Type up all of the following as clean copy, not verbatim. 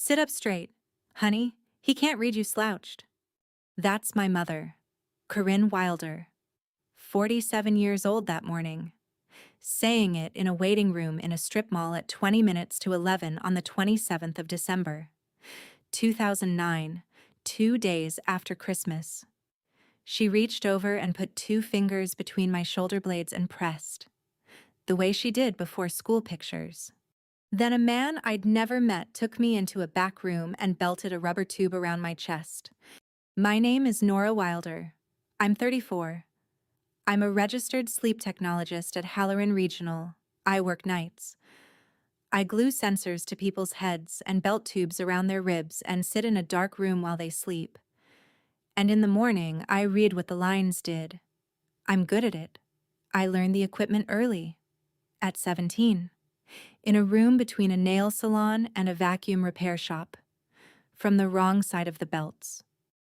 Sit up straight. Honey, he can't read you slouched. That's my mother, Corinne Wilder, 47 years old that morning, saying it in a waiting room in a strip mall at 20 minutes to 11 on the 27th of December, 2009, 2 days after Christmas. She reached over and put 2 fingers between my shoulder blades and pressed, the way she did before school pictures. Then a man I'd never met took me into a back room and belted a rubber tube around my chest. My name is Nora Wilder. I'm 34. I'm a registered sleep technologist at Halloran Regional. I work nights. I glue sensors to people's heads and belt tubes around their ribs and sit in a dark room while they sleep. And in the morning, I read what the lines did. I'm good at it. I learned the equipment early, at 17. In a room between a nail salon and a vacuum repair shop, from the wrong side of the belts.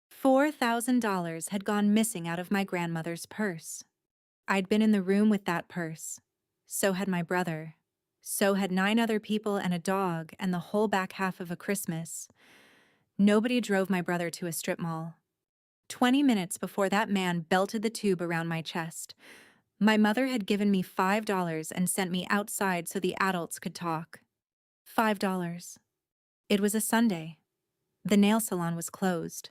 $4,000 had gone missing out of my grandmother's purse. I'd been in the room with that purse. So had my brother. So had 9 other people and a dog and the whole back half of a Christmas. Nobody drove my brother to a strip mall. 20 minutes before that man belted the tube around my chest, my mother had given me $5 and sent me outside so the adults could talk. $5. It was a Sunday. The nail salon was closed.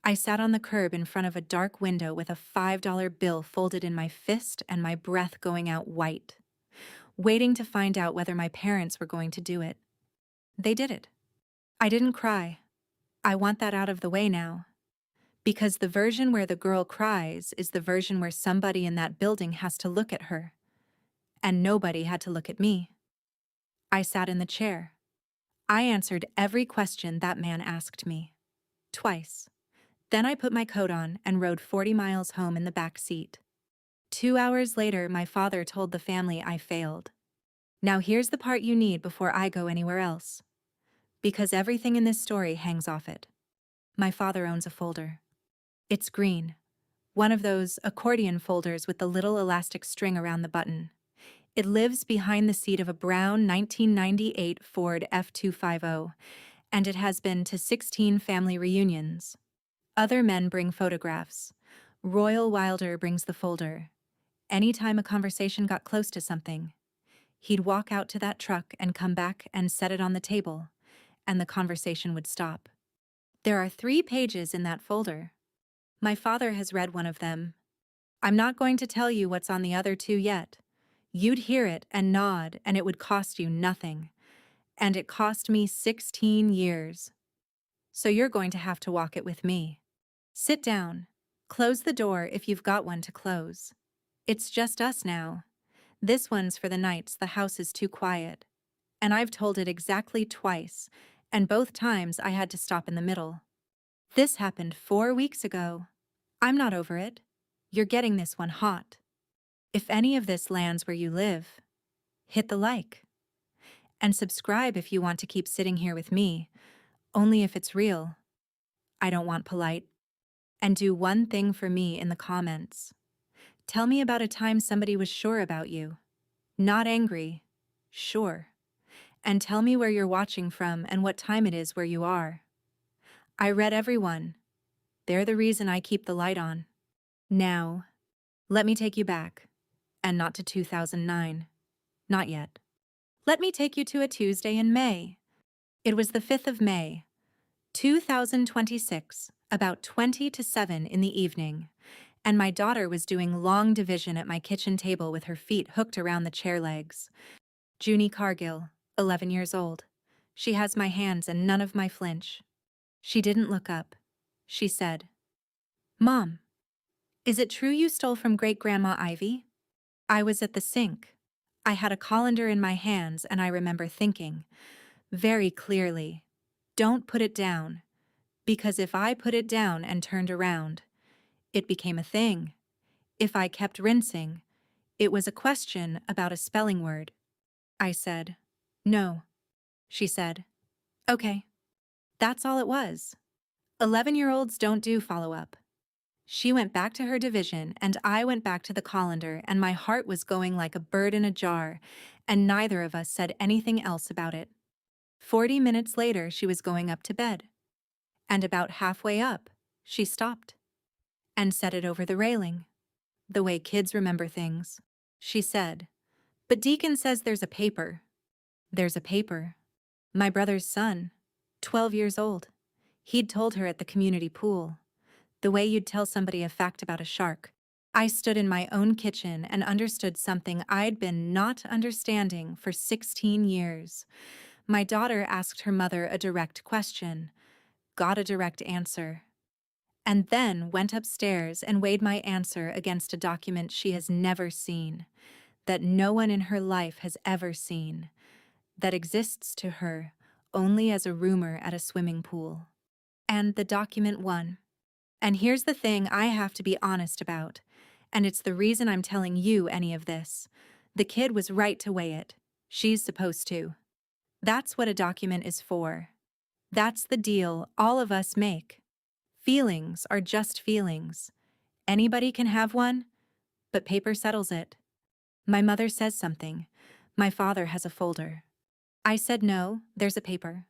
I sat on the curb in front of a dark window with a $5 bill folded in my fist and my breath going out white, waiting to find out whether my parents were going to do it. They did it. I didn't cry. I want that out of the way now. Because the version where the girl cries is the version where somebody in that building has to look at her. And nobody had to look at me. I sat in the chair. I answered every question that man asked me. Twice. Then I put my coat on and rode 40 miles home in the back seat. 2 hours later, my father told the family I failed. Now here's the part you need before I go anywhere else. Because everything in this story hangs off it. My father owns a folder. It's green. One of those accordion folders with the little elastic string around the button. It lives behind the seat of a brown 1998 Ford F250, and it has been to 16 family reunions. Other men bring photographs. Royal Wilder brings the folder. Anytime a conversation got close to something, he'd walk out to that truck and come back and set it on the table, and the conversation would stop. There are 3 pages in that folder. My father has read one of them. I'm not going to tell you what's on the other 2 yet. You'd hear it and nod, and it would cost you nothing. And it cost me 16 years. So you're going to have to walk it with me. Sit down. Close the door if you've got one to close. It's just us now. This one's for the nights the house is too quiet. And I've told it exactly twice, and both times I had to stop in the middle. This happened 4 weeks ago. I'm not over it. You're getting this one hot. If any of this lands where you live, hit the like. And subscribe if you want to keep sitting here with me, only if it's real. I don't want polite. And do one thing for me in the comments. Tell me about a time somebody was sure about you. Not angry, sure. And tell me where you're watching from and what time it is where you are. I read everyone. They're the reason I keep the light on. Now, let me take you back. And not to 2009. Not yet. Let me take you to a Tuesday in May. It was the 5th of May, 2026, about 20 to 7 in the evening, and my daughter was doing long division at my kitchen table with her feet hooked around the chair legs. Junie Cargill, 11 years old. She has my hands and none of my flinch. She didn't look up. She said, "Mom, is it true you stole from Great-Grandma Ivy?" I was at the sink. I had a colander in my hands and I remember thinking, very clearly, don't put it down, because if I put it down and turned around, it became a thing. If I kept rinsing, it was a question about a spelling word. I said, "No." She said, "Okay." That's all it was. 11-year-olds don't do follow-up. She went back to her division, and I went back to the colander, and my heart was going like a bird in a jar, and neither of us said anything else about it. 40 minutes later, she was going up to bed. And about halfway up, she stopped and set it over the railing. The way kids remember things. She said, "But Deacon says there's a paper." There's a paper. My brother's son, 12 years old. He'd told her at the community pool. The way you'd tell somebody a fact about a shark. I stood in my own kitchen and understood something I'd been not understanding for 16 years. My daughter asked her mother a direct question, got a direct answer, and then went upstairs and weighed my answer against a document she has never seen, that no one in her life has ever seen, that exists to her only as a rumor at a swimming pool. And the document won. And here's the thing I have to be honest about, and it's the reason I'm telling you any of this. The kid was right to weigh it. She's supposed to. That's what a document is for. That's the deal all of us make. Feelings are just feelings. Anybody can have one, but paper settles it. My mother says something. My father has a folder. I said no, there's a paper.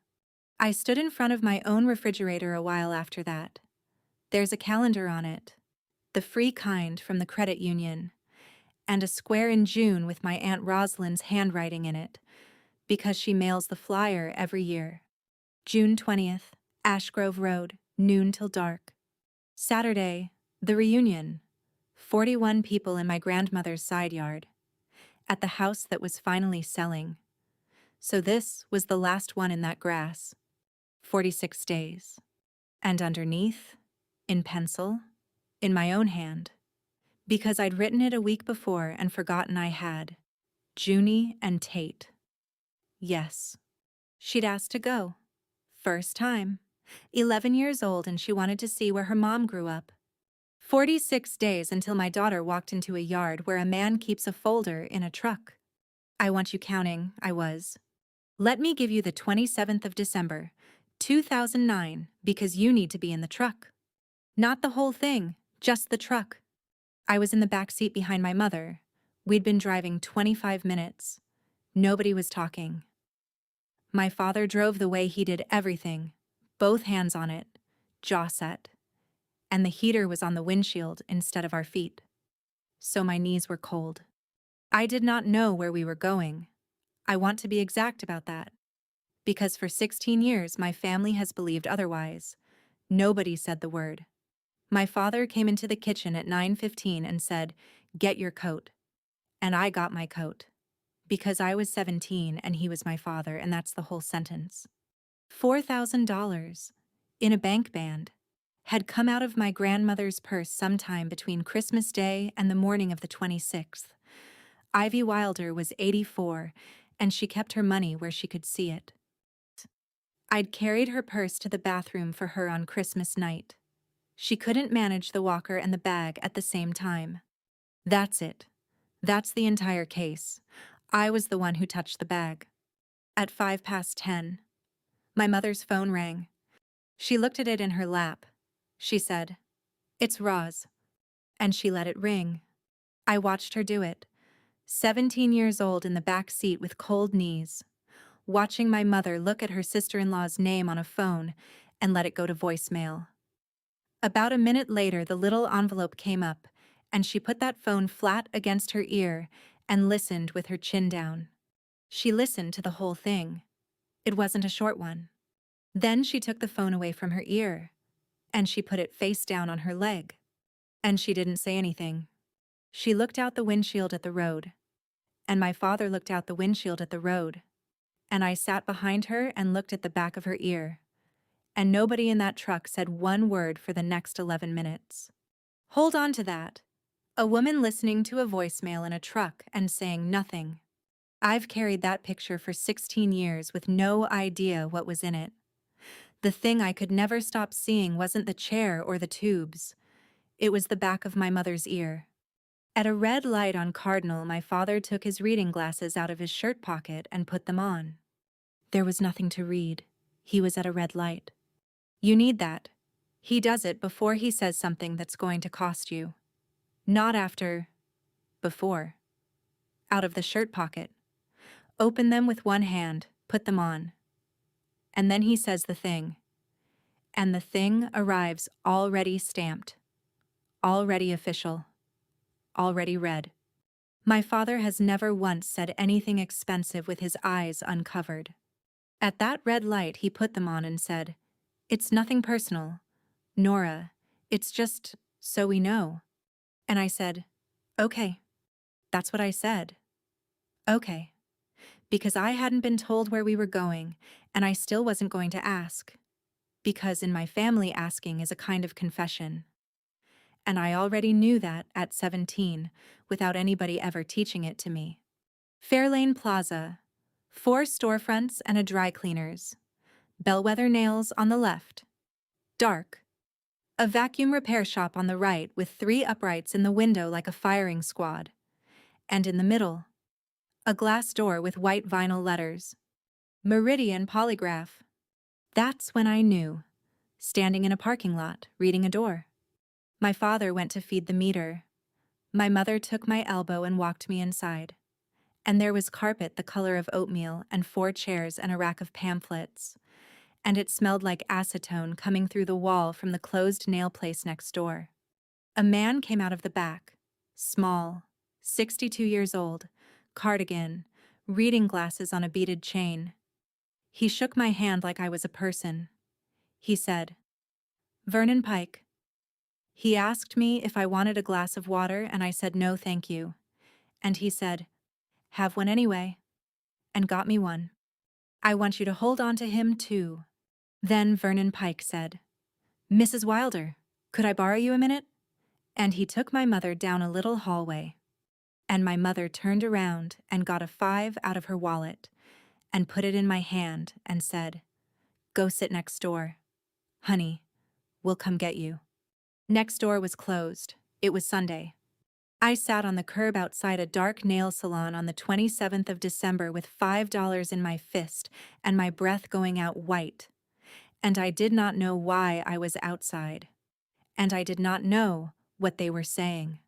I stood in front of my own refrigerator a while after that. There's a calendar on it, the free kind from the credit union, and a square in June with my Aunt Rosalind's handwriting in it, because she mails the flyer every year. June 20th, Ashgrove Road, noon till dark. Saturday, the reunion. 41 people in my grandmother's side yard, at the house that was finally selling. So this was the last one in that grass. 46 days. And underneath, in pencil, in my own hand, because I'd written it a week before and forgotten I had, Junie and Tate. Yes, she'd asked to go. First time. 11 years old, and she wanted to see where her mom grew up. 46 days until my daughter walked into a yard where a man keeps a folder in a truck. I want you counting, I was. Let me give you the 27th of December, 2009, because you need to be in the truck. Not the whole thing, just the truck. I was in the back seat behind my mother. We'd been driving 25 minutes. Nobody was talking. My father drove the way he did everything, both hands on it, jaw set. And the heater was on the windshield instead of our feet. So my knees were cold. I did not know where we were going. I want to be exact about that. Because for 16 years my family has believed otherwise. Nobody said the word. My father came into the kitchen at 9:15 and said, "Get your coat." And I got my coat. Because I was 17 and he was my father, and that's the whole sentence. $4,000 in a bank band had come out of my grandmother's purse sometime between Christmas Day and the morning of the 26th. Ivy Wilder was 84, and she kept her money where she could see it. I'd carried her purse to the bathroom for her on Christmas night. She couldn't manage the walker and the bag at the same time. That's it. That's the entire case. I was the one who touched the bag. At 10:05, my mother's phone rang. She looked at it in her lap. She said, "It's Roz." And she let it ring. I watched her do it, 17 years old in the back seat with cold knees, watching my mother look at her sister-in-law's name on a phone and let it go to voicemail. About a minute later, the little envelope came up, and she put that phone flat against her ear and listened with her chin down. She listened to the whole thing. It wasn't a short one. Then she took the phone away from her ear, and she put it face down on her leg. And she didn't say anything. She looked out the windshield at the road, and my father looked out the windshield at the road, and I sat behind her and looked at the back of her ear, and nobody in that truck said one word for the next 11 minutes. Hold on to that. A woman listening to a voicemail in a truck and saying nothing. I've carried that picture for 16 years with no idea what was in it. The thing I could never stop seeing wasn't the chair or the tubes. It was the back of my mother's ear. At a red light on Cardinal, my father took his reading glasses out of his shirt pocket and put them on. There was nothing to read. He was at a red light. You need that. He does it before he says something that's going to cost you. Not after. Before. Out of the shirt pocket. Open them with one hand, put them on. And then he says the thing. And the thing arrives already stamped, already official, already read. My father has never once said anything expensive with his eyes uncovered. At that red light, he put them on and said, "It's nothing personal, Nora. It's just so we know." And I said, "Okay." That's what I said. Okay. Because I hadn't been told where we were going, and I still wasn't going to ask. Because in my family, asking is a kind of confession. And I already knew that at 17, without anybody ever teaching it to me. Fairlane Plaza, 4 storefronts and a dry cleaner's. Bellwether Nails on the left. Dark. A vacuum repair shop on the right with 3 uprights in the window like a firing squad. And in the middle, a glass door with white vinyl letters. Meridian Polygraph. That's when I knew. Standing in a parking lot, reading a door. My father went to feed the meter. My mother took my elbow and walked me inside. And there was carpet the color of oatmeal and 4 chairs and a rack of pamphlets. And it smelled like acetone coming through the wall from the closed nail place next door. A man came out of the back, small, 62 years old, cardigan, reading glasses on a beaded chain. He shook my hand like I was a person. He said, "Vernon Pike." He asked me if I wanted a glass of water, and I said no thank you. And he said, "Have one anyway," and got me one. "I want you to hold on to him too." Then Vernon Pike said, "Mrs. Wilder, could I borrow you a minute?" And he took my mother down a little hallway. And my mother turned around and got a 5 out of her wallet and put it in my hand and said, "Go sit next door. Honey, we'll come get you." Next door was closed. It was Sunday. I sat on the curb outside a dark nail salon on the 27th of December with $5 in my fist and my breath going out white. And I did not know why I was outside. And I did not know what they were saying.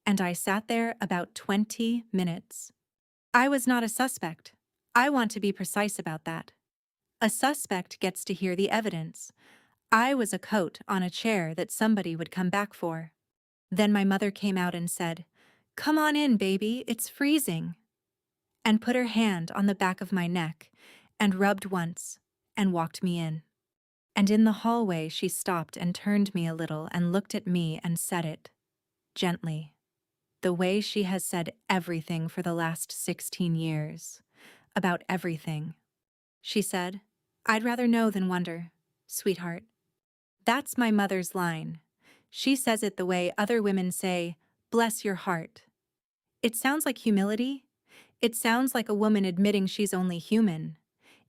And I sat there about 20 minutes. I was not a suspect. I want to be precise about that. A suspect gets to hear the evidence. I was a coat on a chair that somebody would come back for. Then my mother came out and said, "Come on in, baby, it's freezing," and put her hand on the back of my neck and rubbed once and walked me in. And in the hallway she stopped and turned me a little and looked at me and said it, gently, the way she has said everything for the last 16 years, about everything. She said, "I'd rather know than wonder, sweetheart." That's my mother's line. She says it the way other women say, "Bless your heart." It sounds like humility. It sounds like a woman admitting she's only human.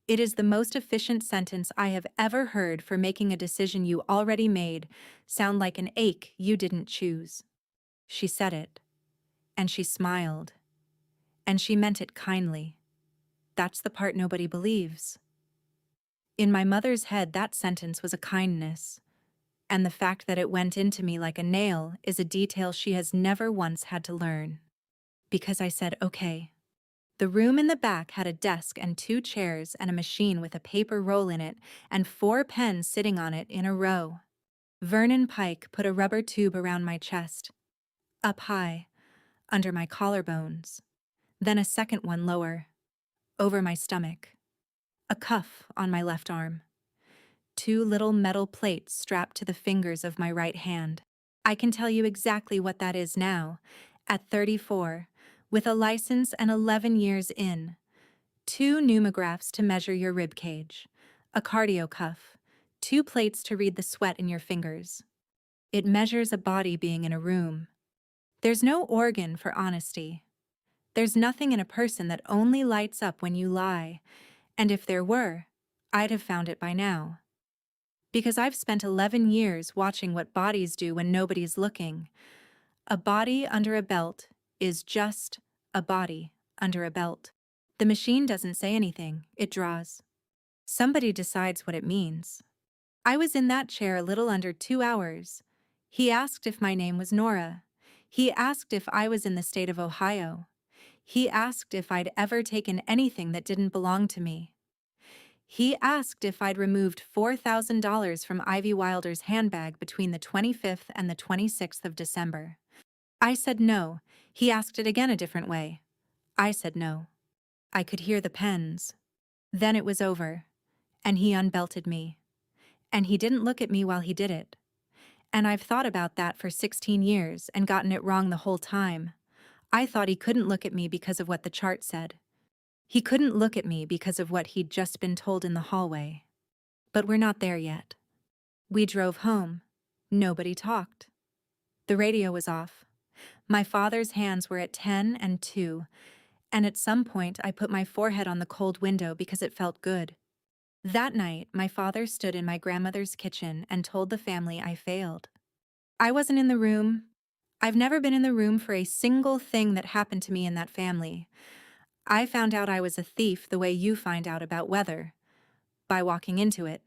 It is the most efficient sentence I have ever heard for making a decision you already made sound like an ache you didn't choose. She said it, and she smiled, and she meant it kindly. That's the part nobody believes. In my mother's head, that sentence was a kindness, and the fact that it went into me like a nail is a detail she has never once had to learn. Because I said, "Okay." The room in the back had a desk and 2 chairs and a machine with a paper roll in it and 4 pens sitting on it in a row. Vernon Pike put a rubber tube around my chest, up high, under my collarbones, then a second one lower, over my stomach, a cuff on my left arm, 2 little metal plates strapped to the fingers of my right hand. I can tell you exactly what that is now, at 34, with a license and 11 years in. 2 pneumographs to measure your rib cage, a cardio cuff, 2 plates to read the sweat in your fingers. It measures a body being in a room. There's no organ for honesty. There's nothing in a person that only lights up when you lie, and if there were, I'd have found it by now. Because I've spent 11 years watching what bodies do when nobody's looking. A body under a belt is just a body under a belt. The machine doesn't say anything, it draws. Somebody decides what it means. I was in that chair a little under 2 hours. He asked if my name was Nora. He asked if I was in the state of Ohio. He asked if I'd ever taken anything that didn't belong to me. He asked if I'd removed $4,000 from Ivy Wilder's handbag between the 25th and the 26th of December. I said no. He asked it again a different way. I said no. I could hear the pens. Then it was over, and he unbelted me. And he didn't look at me while he did it. And I've thought about that for 16 years and gotten it wrong the whole time. I thought he couldn't look at me because of what the chart said. He couldn't look at me because of what he'd just been told in the hallway. But we're not there yet. We drove home. Nobody talked. The radio was off. My father's hands were at 10 and 2, and at some point I put my forehead on the cold window because it felt good. That night, my father stood in my grandmother's kitchen and told the family I failed. I wasn't in the room. I've never been in the room for a single thing that happened to me in that family. I found out I was a thief the way you find out about weather, by walking into it.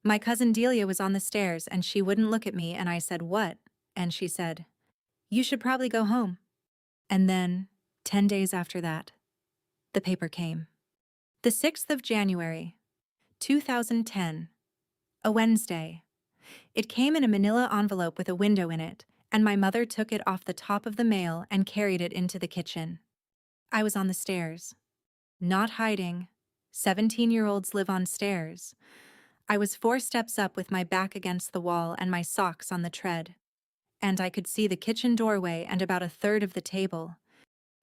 My cousin Delia was on the stairs and she wouldn't look at me, and I said, "What?" And she said, "You should probably go home." And then, 10 days after that, the paper came. The 6th of January, 2010, a Wednesday. It came in a manila envelope with a window in it, and my mother took it off the top of the mail and carried it into the kitchen. I was on the stairs. Not hiding. 17-year-olds live on stairs. I was 4 steps up with my back against the wall and my socks on the tread. And I could see the kitchen doorway and about a third of the table.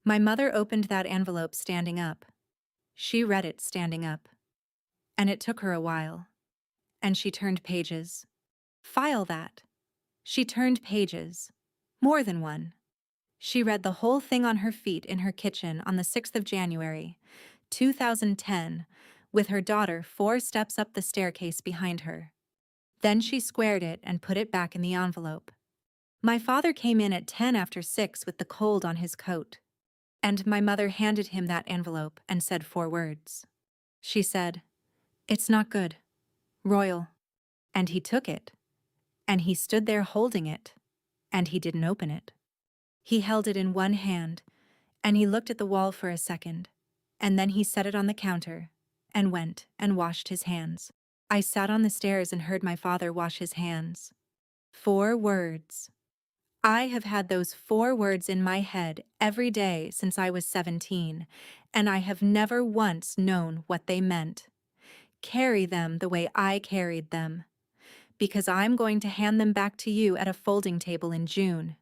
My mother opened that envelope standing up. She read it standing up. And it took her a while. And she turned pages. File that. She turned pages. More than one. She read the whole thing on her feet in her kitchen on the 6th of January, 2010, with her daughter 4 steps up the staircase behind her. Then she squared it and put it back in the envelope. My father came in at 10 after 6 with the cold on his coat. And my mother handed him that envelope and said 4 words. She said, "It's not good. Royal." And he took it. And he stood there holding it. And he didn't open it. He held it in one hand, and he looked at the wall for a second, and then he set it on the counter, and went and washed his hands. I sat on the stairs and heard my father wash his hands. 4 words. I have had those 4 words in my head every day since I was 17, and I have never once known what they meant. Carry them the way I carried them, because I'm going to hand them back to you at a folding table in June.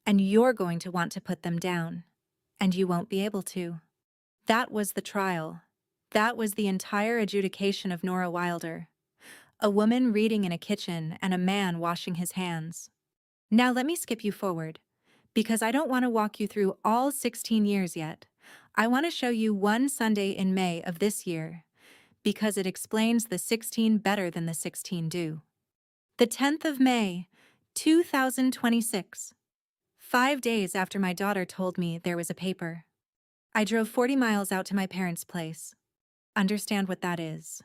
And you're going to want to put them down, and you won't be able to. That was the trial. That was the entire adjudication of Nora Wilder. A woman reading in a kitchen and a man washing his hands. Now let me skip you forward, because I don't want to walk you through all 16 years yet. I want to show you one Sunday in May of this year, because it explains the 16 better than the 16 do. The 10th of May, 2026. 5 days after my daughter told me there was a paper. I drove 40 miles out to my parents' place. Understand what that is.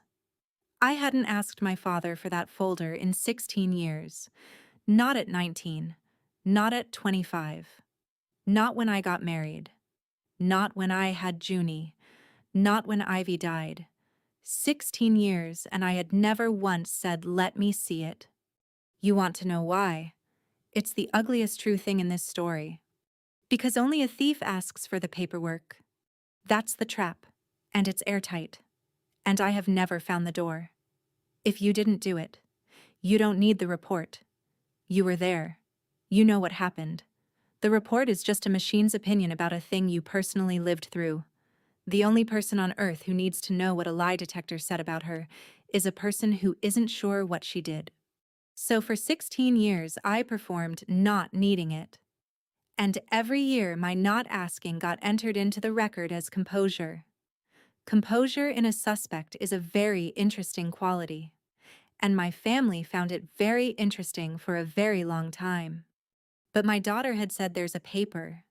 I hadn't asked my father for that folder in 16 years. Not at 19. Not at 25. Not when I got married. Not when I had Junie. Not when Ivy died. 16 years, and I had never once said, "Let me see it." You want to know why? It's the ugliest true thing in this story. Because only a thief asks for the paperwork. That's the trap, and it's airtight. And I have never found the door. If you didn't do it, you don't need the report. You were there. You know what happened. The report is just a machine's opinion about a thing you personally lived through. The only person on earth who needs to know what a lie detector said about her is a person who isn't sure what she did. So for 16 years, I performed not needing it. And every year, my not asking got entered into the record as composure. Composure in a suspect is a very interesting quality. And my family found it very interesting for a very long time. But my daughter had said there's a paper.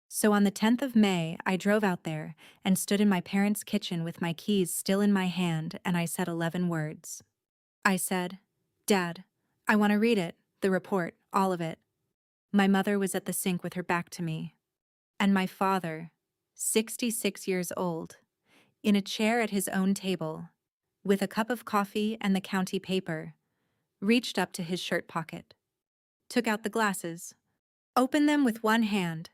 So on the 10th of May, I drove out there and stood in my parents' kitchen with my keys still in my hand, and I said 11 words. I said, "Dad, I want to read it, the report, all of it." My mother was at the sink with her back to me. And my father, 66 years old, in a chair at his own table, with a cup of coffee and the county paper, reached up to his shirt pocket, took out the glasses, opened them with one hand,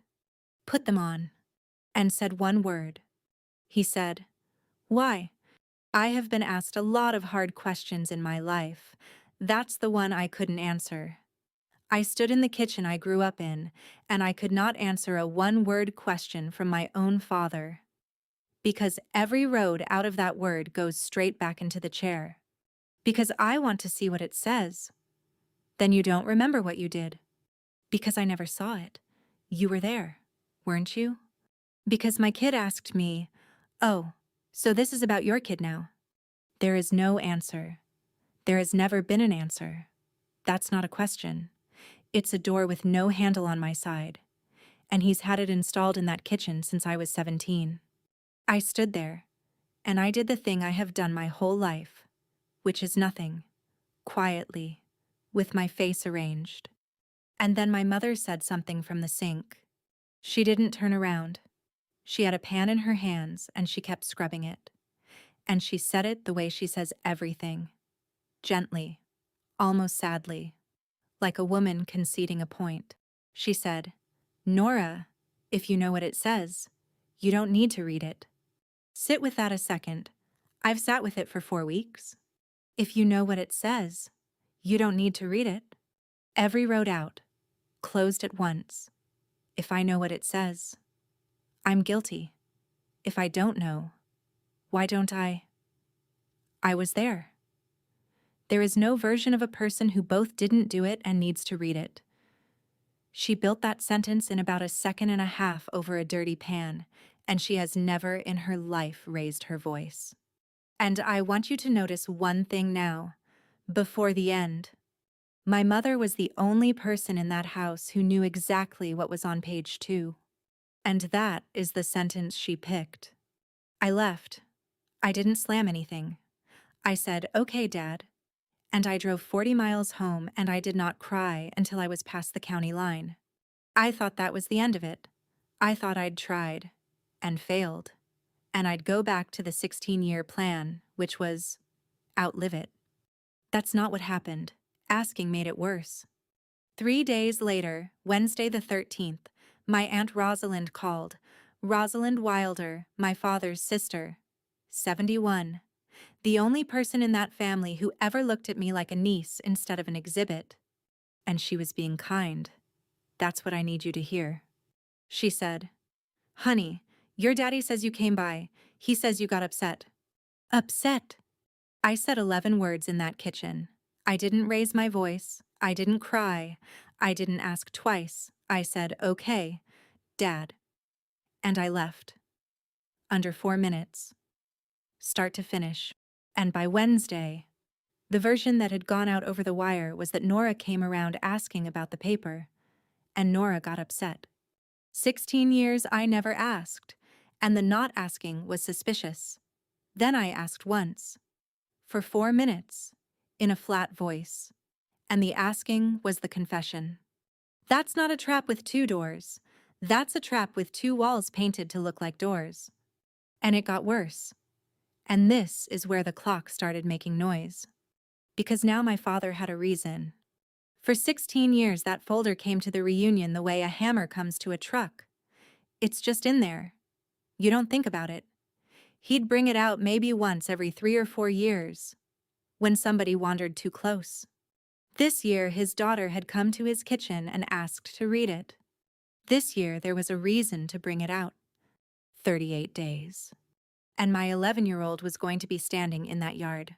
put them on, and said one word. He said, "Why? I have been asked a lot of hard questions in my life. That's the one I couldn't answer. I stood in the kitchen I grew up in, and I could not answer a one-word question from my own father. Because every road out of that word goes straight back into the chair. Because I want to see what it says." "Then you don't remember what you did." "Because I never saw it. You were there, weren't you?" "Because my kid asked me, 'Oh, so this is about your kid now?'" There is no answer. There has never been an answer. That's not a question. It's a door with no handle on my side, and he's had it installed in that kitchen since I was 17. I stood there, and I did the thing I have done my whole life, which is nothing, quietly, with my face arranged. And then my mother said something from the sink. She didn't turn around. She had a pan in her hands, and she kept scrubbing it. And she said it the way she says everything, gently, almost sadly, like a woman conceding a point. She said, "Nora, if you know what it says, you don't need to read it. Sit with that a second. I've sat with it for 4 weeks. If you know what it says, you don't need to read it. Every road out, closed at once. If I know what it says, I'm guilty. If I don't know, why don't I? I was there." There is no version of a person who both didn't do it and needs to read it. She built that sentence in about a second and a half over a dirty pan, and she has never in her life raised her voice. And I want you to notice one thing now, before the end. My mother was the only person in that house who knew exactly what was on page 2. And that is the sentence she picked. I left. I didn't slam anything. I said, "Okay, Dad." And I drove 40 miles home, and I did not cry until I was past the county line. I thought that was the end of it. I thought I'd tried, and failed, and I'd go back to the 16-year plan, which was outlive it. That's not what happened. Asking made it worse. 3 days later, Wednesday the 13th, my Aunt Rosalind called. Rosalind Wilder, my father's sister. 71. The only person in that family who ever looked at me like a niece instead of an exhibit. And she was being kind. "That's what I need you to hear." She said, "Honey, your daddy says you came by. He says you got upset." Upset? I said 11 words in that kitchen. I didn't raise my voice. I didn't cry. I didn't ask twice. I said, "Okay, Dad." And I left. Under 4 minutes. Start to finish. And by Wednesday, the version that had gone out over the wire was that Nora came around asking about the paper, and Nora got upset. 16 years I never asked, and the not asking was suspicious. Then I asked once, for 4 minutes, in a flat voice, and the asking was the confession. That's not a trap with 2 doors. That's a trap with 2 walls painted to look like doors. And it got worse. And this is where the clock started making noise. Because now my father had a reason. For 16 years that folder came to the reunion the way a hammer comes to a truck. It's just in there. You don't think about it. He'd bring it out maybe once every 3 or 4 years, when somebody wandered too close. This year his daughter had come to his kitchen and asked to read it. This year there was a reason to bring it out. 38 days. And my 11-year-old was going to be standing in that yard.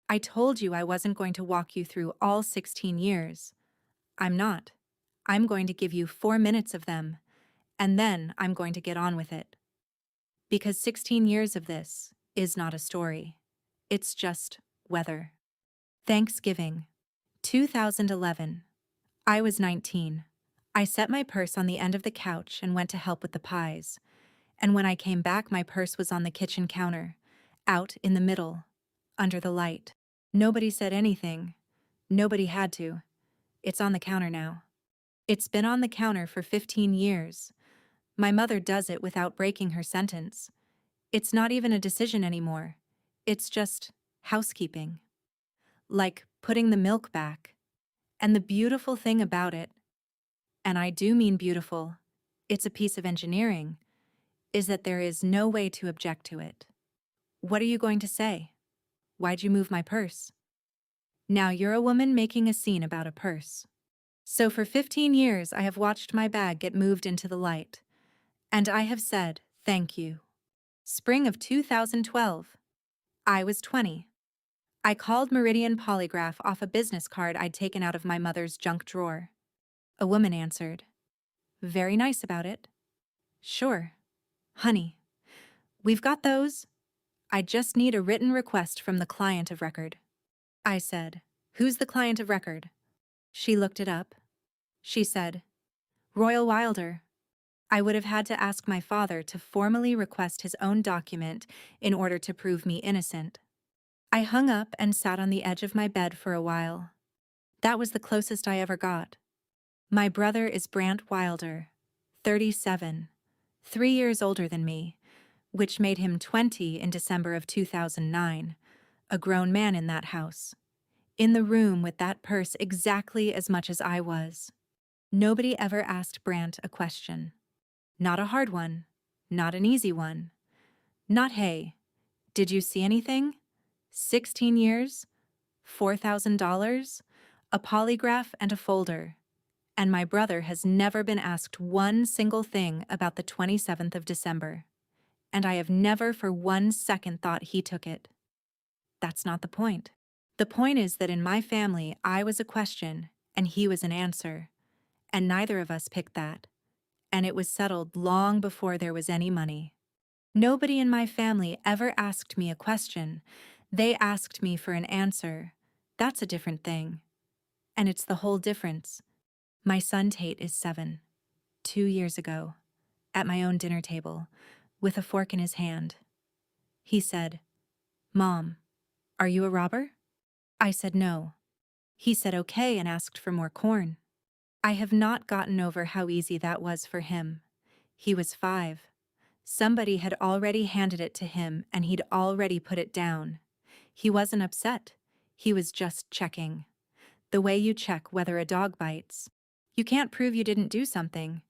I told you I wasn't going to walk you through all 16 years. I'm not. I'm going to give you 4 minutes of them, and then I'm going to get on with it. Because 16 years of this is not a story. It's just weather. Thanksgiving, 2011. I was 19. I set my purse on the end of the couch and went to help with the pies. And when I came back, my purse was on the kitchen counter, out in the middle, under the light. Nobody said anything. Nobody had to. It's on the counter now. It's been on the counter for 15 years. My mother does it without breaking her sentence. It's not even a decision anymore. It's just, housekeeping, like putting the milk back. And the beautiful thing about it, and I do mean beautiful, it's a piece of engineering, is that there is no way to object to it. What are you going to say? Why'd you move my purse? Now you're a woman making a scene about a purse. So for 15 years I have watched my bag get moved into the light. And I have said, thank you. Spring of 2012. I was 20. I called Meridian Polygraph off a business card I'd taken out of my mother's junk drawer. A woman answered. Very nice about it. Sure. Honey, we've got those. I just need a written request from the client of record. I said, who's the client of record? She looked it up. She said, Royal Wilder. I would have had to ask my father to formally request his own document in order to prove me innocent. I hung up and sat on the edge of my bed for a while. That was the closest I ever got. My brother is Brant Wilder, 37, 3 years older than me, which made him 20 in December of 2009, a grown man in that house, in the room with that purse exactly as much as I was. Nobody ever asked Brant a question. Not a hard one, not an easy one. Not, hey, did you see anything? 16 years, $4,000, a polygraph and a folder. And my brother has never been asked one single thing about the 27th of December. And I have never for 1 second thought he took it. That's not the point. The point is that in my family, I was a question and he was an answer. And neither of us picked that. And it was settled long before there was any money. Nobody in my family ever asked me a question. They asked me for an answer. That's a different thing. And it's the whole difference. My son Tate is 7, 2 years ago, at my own dinner table, with a fork in his hand. He said, Mom, are you a robber? I said no. He said okay and asked for more corn. I have not gotten over how easy that was for him. He was 5. Somebody had already handed it to him and he'd already put it down. He wasn't upset. He was just checking. The way you check whether a dog bites. You can't prove you didn't do something.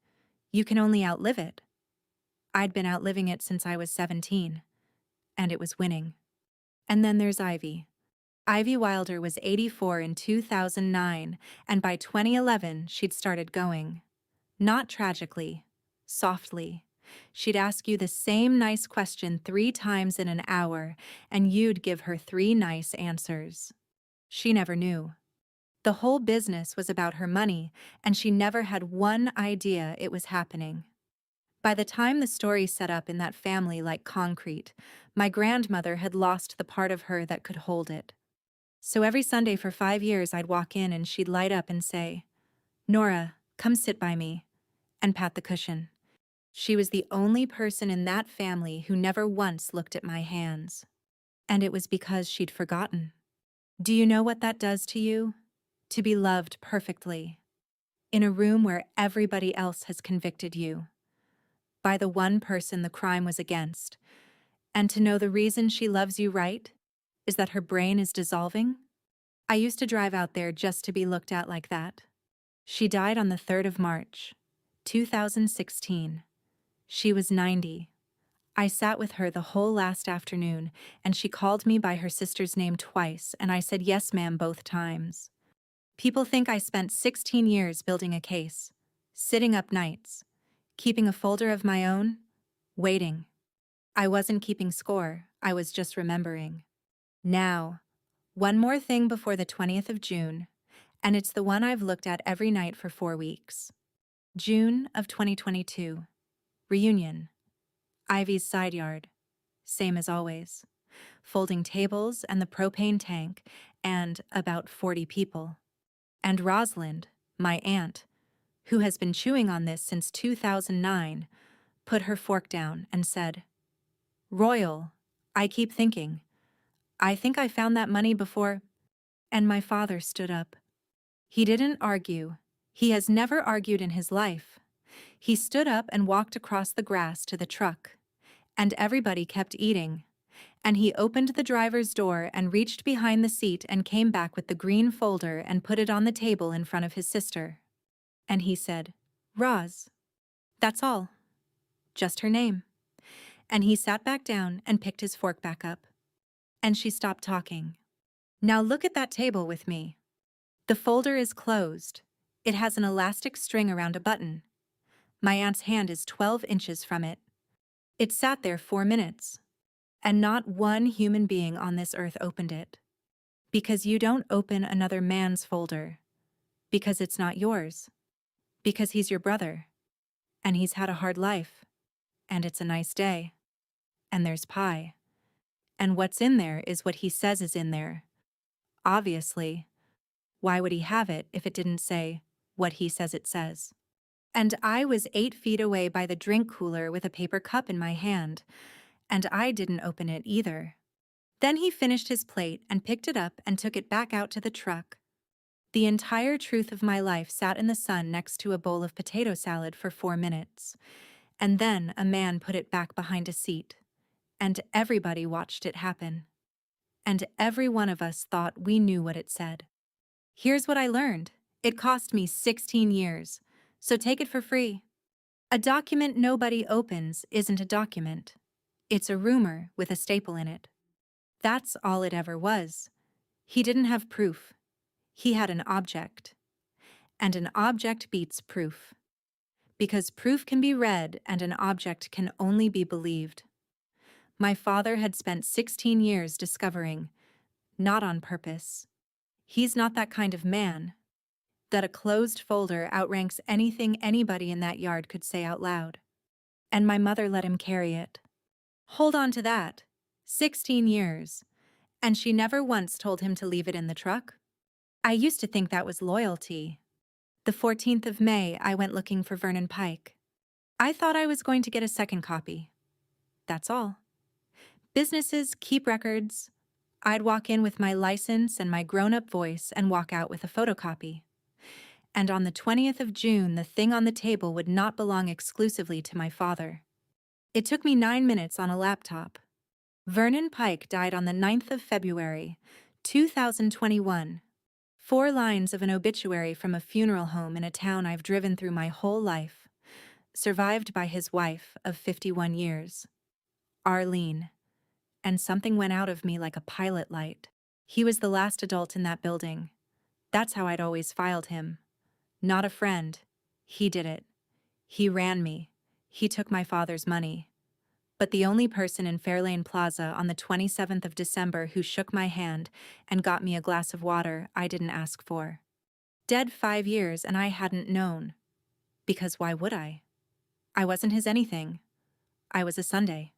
You can only outlive it. I'd been outliving it since I was 17. And it was winning. And then there's Ivy. Ivy Wilder was 84 in 2009, and by 2011 she'd started going. Not tragically, softly. She'd ask you the same nice question 3 times in an hour, and you'd give her 3 nice answers. She never knew. The whole business was about her money, and she never had one idea it was happening. By the time the story set up in that family like concrete, my grandmother had lost the part of her that could hold it. So every Sunday for 5 years I'd walk in and she'd light up and say, Nora, come sit by me, and pat the cushion. She was the only person in that family who never once looked at my hands. And it was because she'd forgotten. Do you know what that does to you? To be loved perfectly. In a room where everybody else has convicted you. By the one person the crime was against. And to know the reason she loves you right is that her brain is dissolving? I used to drive out there just to be looked at like that. She died on the 3rd of March, 2016. She was 90. I sat with her the whole last afternoon, and she called me by her sister's name twice, and I said yes, ma'am, both times. People think I spent 16 years building a case, sitting up nights, keeping a folder of my own, waiting. I wasn't keeping score, I was just remembering. Now, one more thing before the 20th of June, and it's the one I've looked at every night for 4 weeks. June of 2022. Reunion. Ivy's side yard. Same as always. Folding tables and the propane tank, and about 40 people. And Rosalind, my aunt, who has been chewing on this since 2009, put her fork down and said, Royal, I keep thinking. I think I found that money before. And my father stood up. He didn't argue. He has never argued in his life. He stood up and walked across the grass to the truck. And everybody kept eating. And he opened the driver's door and reached behind the seat and came back with the green folder and put it on the table in front of his sister. And he said, "Roz. That's all. Just her name." And he sat back down and picked his fork back up. And she stopped talking. "Now look at that table with me. The folder is closed. It has an elastic string around a button. My aunt's hand is 12 inches from it. It sat there 4 minutes. And not one human being on this earth opened it. Because you don't open another man's folder. Because it's not yours. Because he's your brother. And he's had a hard life. And it's a nice day. And there's pie. And what's in there is what he says is in there. Obviously. Why would he have it if it didn't say what he says it says?" And I was 8 feet away by the drink cooler with a paper cup in my hand, and I didn't open it either. Then he finished his plate and picked it up and took it back out to the truck. The entire truth of my life sat in the sun next to a bowl of potato salad for 4 minutes, and then a man put it back behind a seat, and everybody watched it happen. And every one of us thought we knew what it said. Here's what I learned. It cost me 16 years, so take it for free. A document nobody opens isn't a document. It's a rumor with a staple in it. That's all it ever was. He didn't have proof. He had an object. And an object beats proof. Because proof can be read and an object can only be believed. My father had spent 16 years discovering, not on purpose, he's not that kind of man, that a closed folder outranks anything anybody in that yard could say out loud. And my mother let him carry it. Hold on to that. 16 years. And she never once told him to leave it in the truck? I used to think that was loyalty. The 14th of May, I went looking for Vernon Pike. I thought I was going to get a second copy. That's all. Businesses keep records. I'd walk in with my license and my grown-up voice and walk out with a photocopy. And on the 20th of June, the thing on the table would not belong exclusively to my father. It took me 9 minutes on a laptop. Vernon Pike died on the 9th of February, 2021. 4 lines of an obituary from a funeral home in a town I've driven through my whole life. Survived by his wife of 51 years. Arlene. And something went out of me like a pilot light. He was the last adult in that building. That's how I'd always filed him. Not a friend. He did it. He ran me. He took my father's money. But the only person in Fairlane Plaza on the 27th of December who shook my hand and got me a glass of water I didn't ask for. Dead 5 years and I hadn't known. Because why would I? I wasn't his anything. I was a Sunday.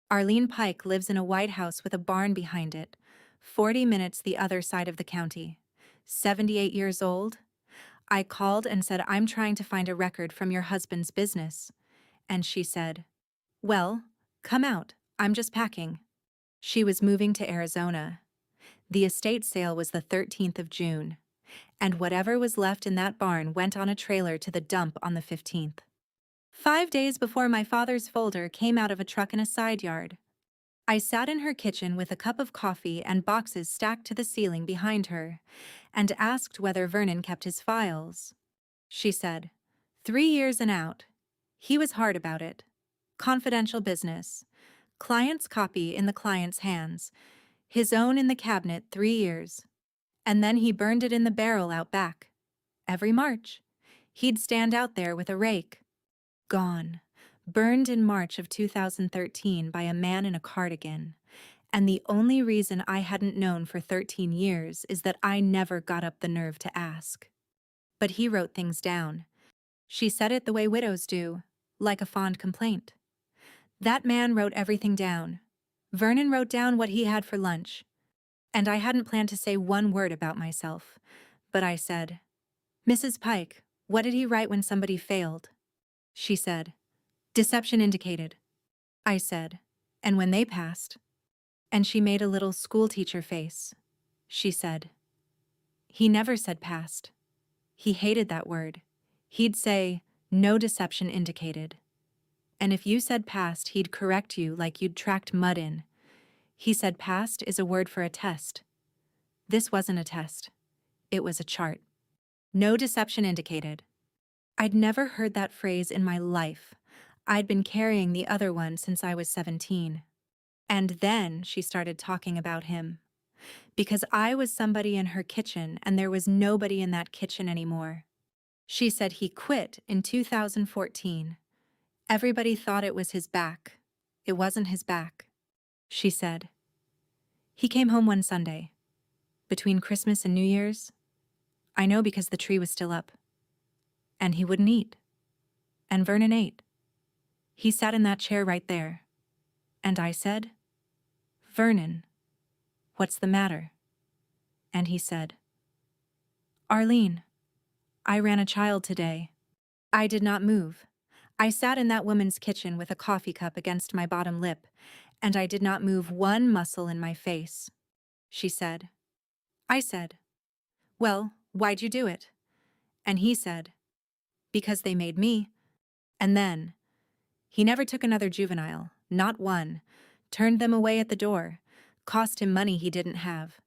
Arlene Pike lives in a white house with a barn behind it, 40 minutes the other side of the county. 78 years old. I called and said, "I'm trying to find a record from your husband's business." And she said, "Well, come out, I'm just packing." She was moving to Arizona. The estate sale was the 13th of June, and whatever was left in that barn went on a trailer to the dump on the 15th. 5 days before my father's folder came out of a truck in a side yard. I sat in her kitchen with a cup of coffee and boxes stacked to the ceiling behind her, and asked whether Vernon kept his files. She said, 3 years and out. He was hard about it. Confidential business. Client's copy in the client's hands. His own in the cabinet 3 years. And then he burned it in the barrel out back. Every March. He'd stand out there with a rake. Gone. Burned in March of 2013 by a man in a cardigan. And the only reason I hadn't known for 13 years is that I never got up the nerve to ask. But he wrote things down. She said it the way widows do, like a fond complaint. That man wrote everything down. Vernon wrote down what he had for lunch. And I hadn't planned to say one word about myself. But I said, "Mrs. Pike, what did he write when somebody failed?" She said, "Deception indicated." I said, "And when they passed?" And she made a little schoolteacher face. She said, "He never said passed. He hated that word. He'd say, 'No deception indicated.' And if you said passed, he'd correct you like you'd tracked mud in. He said past is a word for a test. This wasn't a test. It was a chart. No deception indicated. I'd never heard that phrase in my life. I'd been carrying the other one since I was 17. And then she started talking about him. Because I was somebody in her kitchen and there was nobody in that kitchen anymore. She said he quit in 2014. Everybody thought it was his back. It wasn't his back. She said. He came home one Sunday. Between Christmas and New Year's. I know because the tree was still up. And he wouldn't eat. And Vernon ate. He sat in that chair right there. And I said, Vernon, what's the matter? And he said, Arlene, I ran a child today. I did not move. I sat in that woman's kitchen with a coffee cup against my bottom lip, and I did not move one muscle in my face. She said. I said, well, why'd you do it? And he said, because they made me. And then, he never took another juvenile, not one, turned them away at the door, cost him money he didn't have.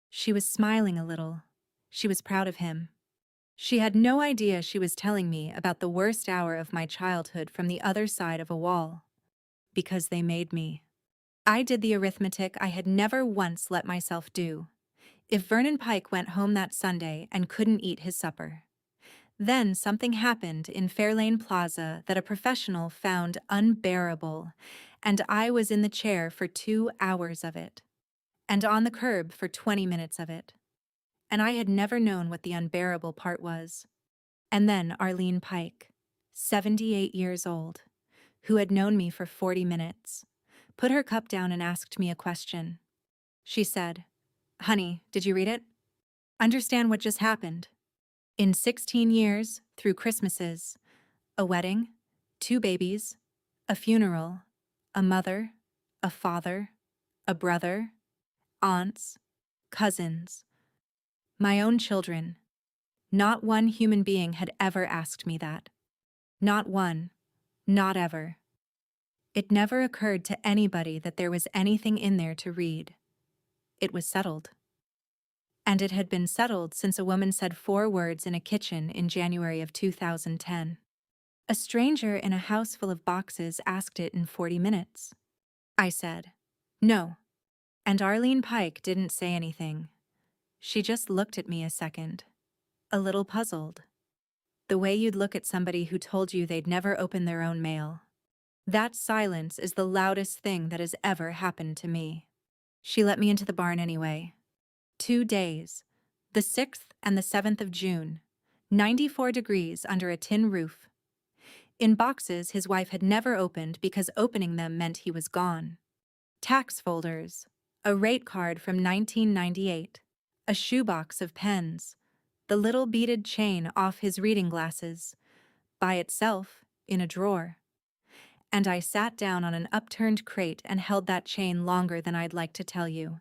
She was smiling a little. She was proud of him. She had no idea she was telling me about the worst hour of my childhood from the other side of a wall. Because they made me. I did the arithmetic I had never once let myself do. If Vernon Pike went home that Sunday and couldn't eat his supper. Then something happened in Fairlane Plaza that a professional found unbearable, and I was in the chair for 2 hours of it. And on the curb for 20 minutes of it. And I had never known what the unbearable part was. And then Arlene Pike, 78 years old, who had known me for 40 minutes, put her cup down and asked me a question. She said, Honey, did you read it? Understand what just happened? In 16 years, through Christmases, a wedding, 2 babies, a funeral, a mother, a father, a brother, aunts, cousins, my own children. Not one human being had ever asked me that. Not one. Not ever. It never occurred to anybody that there was anything in there to read. It was settled. And it had been settled since a woman said 4 words in a kitchen in January of 2010. A stranger in a house full of boxes asked it in 40 minutes. I said, no. And Arlene Pike didn't say anything. She just looked at me a second. A little puzzled. The way you'd look at somebody who told you they'd never open their own mail. That silence is the loudest thing that has ever happened to me. She let me into the barn anyway. 2 days, the 6th and the 7th of June, 94 degrees under a tin roof. In boxes his wife had never opened because opening them meant he was gone. Tax folders, a rate card from 1998, a shoebox of pens, the little beaded chain off his reading glasses, by itself, in a drawer. And I sat down on an upturned crate and held that chain longer than I'd like to tell you.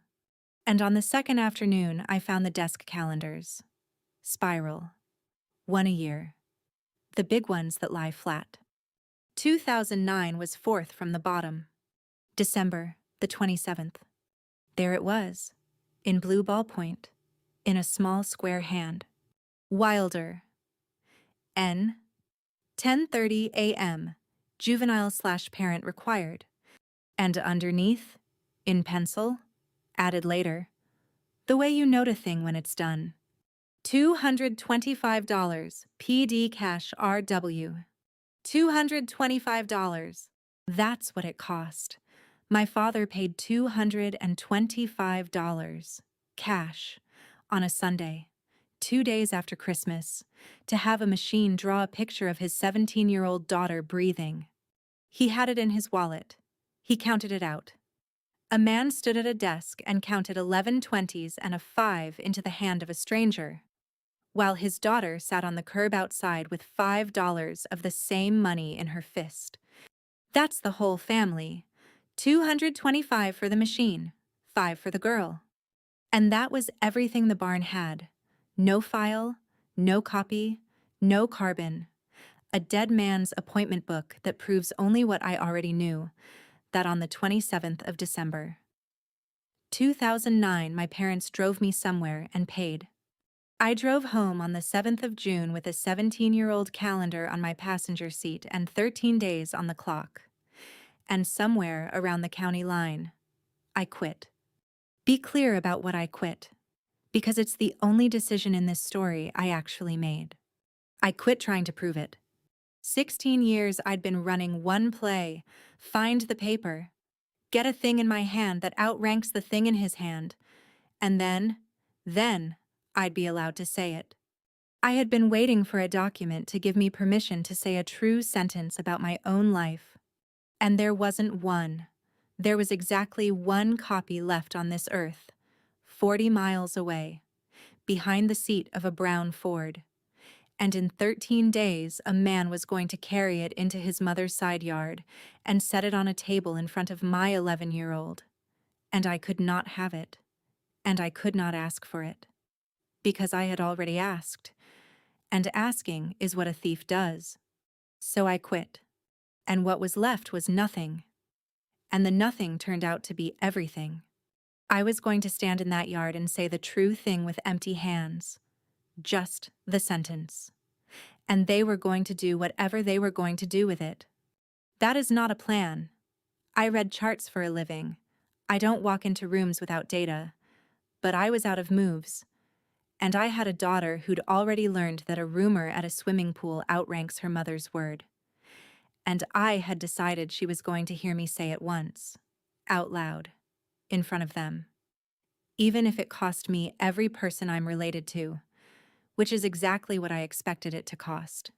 And on the second afternoon, I found the desk calendars. Spiral. 1 a year. The big ones that lie flat. 2009 was 4th from the bottom. December, the 27th. There it was, in blue ballpoint, in a small square hand. Wilder. N. 10:30 a.m. Juvenile/parent required. And underneath, in pencil, added later, the way you note a thing when it's done. $225 PD cash RW. $225. That's what it cost. My father paid $225 cash on a Sunday, 2 days after Christmas, to have a machine draw a picture of his 17-year-old daughter breathing. He had it in his wallet. He counted it out. A man stood at a desk and counted 11 20s and a 5 into the hand of a stranger, while his daughter sat on the curb outside with $5 of the same money in her fist. That's the whole family. $225 for the machine, $5 for the girl. And that was everything the barn had. No file, no copy, no carbon. A dead man's appointment book that proves only what I already knew, that on the 27th of December, 2009, my parents drove me somewhere and paid. I drove home on the 7th of June with a 17-year-old calendar on my passenger seat and 13 days on the clock. And somewhere around the county line, I quit. Be clear about what I quit, because it's the only decision in this story I actually made. I quit trying to prove it. 16 years I'd been running one play: find the paper, get a thing in my hand that outranks the thing in his hand, and then I'd be allowed to say it. I had been waiting for a document to give me permission to say a true sentence about my own life. And there wasn't one. There was exactly one copy left on this earth, 40 miles away, behind the seat of a brown Ford. And in 13 days, a man was going to carry it into his mother's side yard and set it on a table in front of my 11-year-old. And I could not have it. And I could not ask for it. Because I had already asked. And asking is what a thief does. So I quit. And what was left was nothing. And the nothing turned out to be everything. I was going to stand in that yard and say the true thing with empty hands. Just the sentence. And they were going to do whatever they were going to do with it. That is not a plan. I read charts for a living. I don't walk into rooms without data. But I was out of moves. And I had a daughter who'd already learned that a rumor at a swimming pool outranks her mother's word. And I had decided she was going to hear me say it once, out loud, in front of them. Even if it cost me every person I'm related to, which is exactly what I expected it to cost.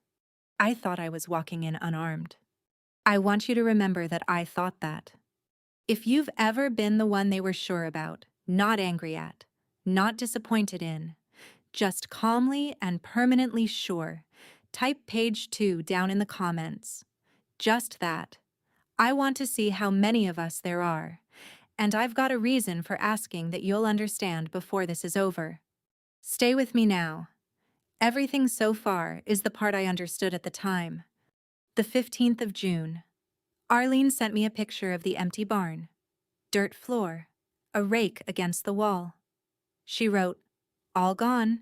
I thought I was walking in unarmed. I want you to remember that I thought that. If you've ever been the one they were sure about, not angry at, not disappointed in, just calmly and permanently sure, type page 2 down in the comments. Just that. I want to see how many of us there are, and I've got a reason for asking that you'll understand before this is over. Stay with me now. Everything so far is the part I understood at the time. The 15th of June. Arlene sent me a picture of the empty barn. Dirt floor. A rake against the wall. She wrote, "All gone.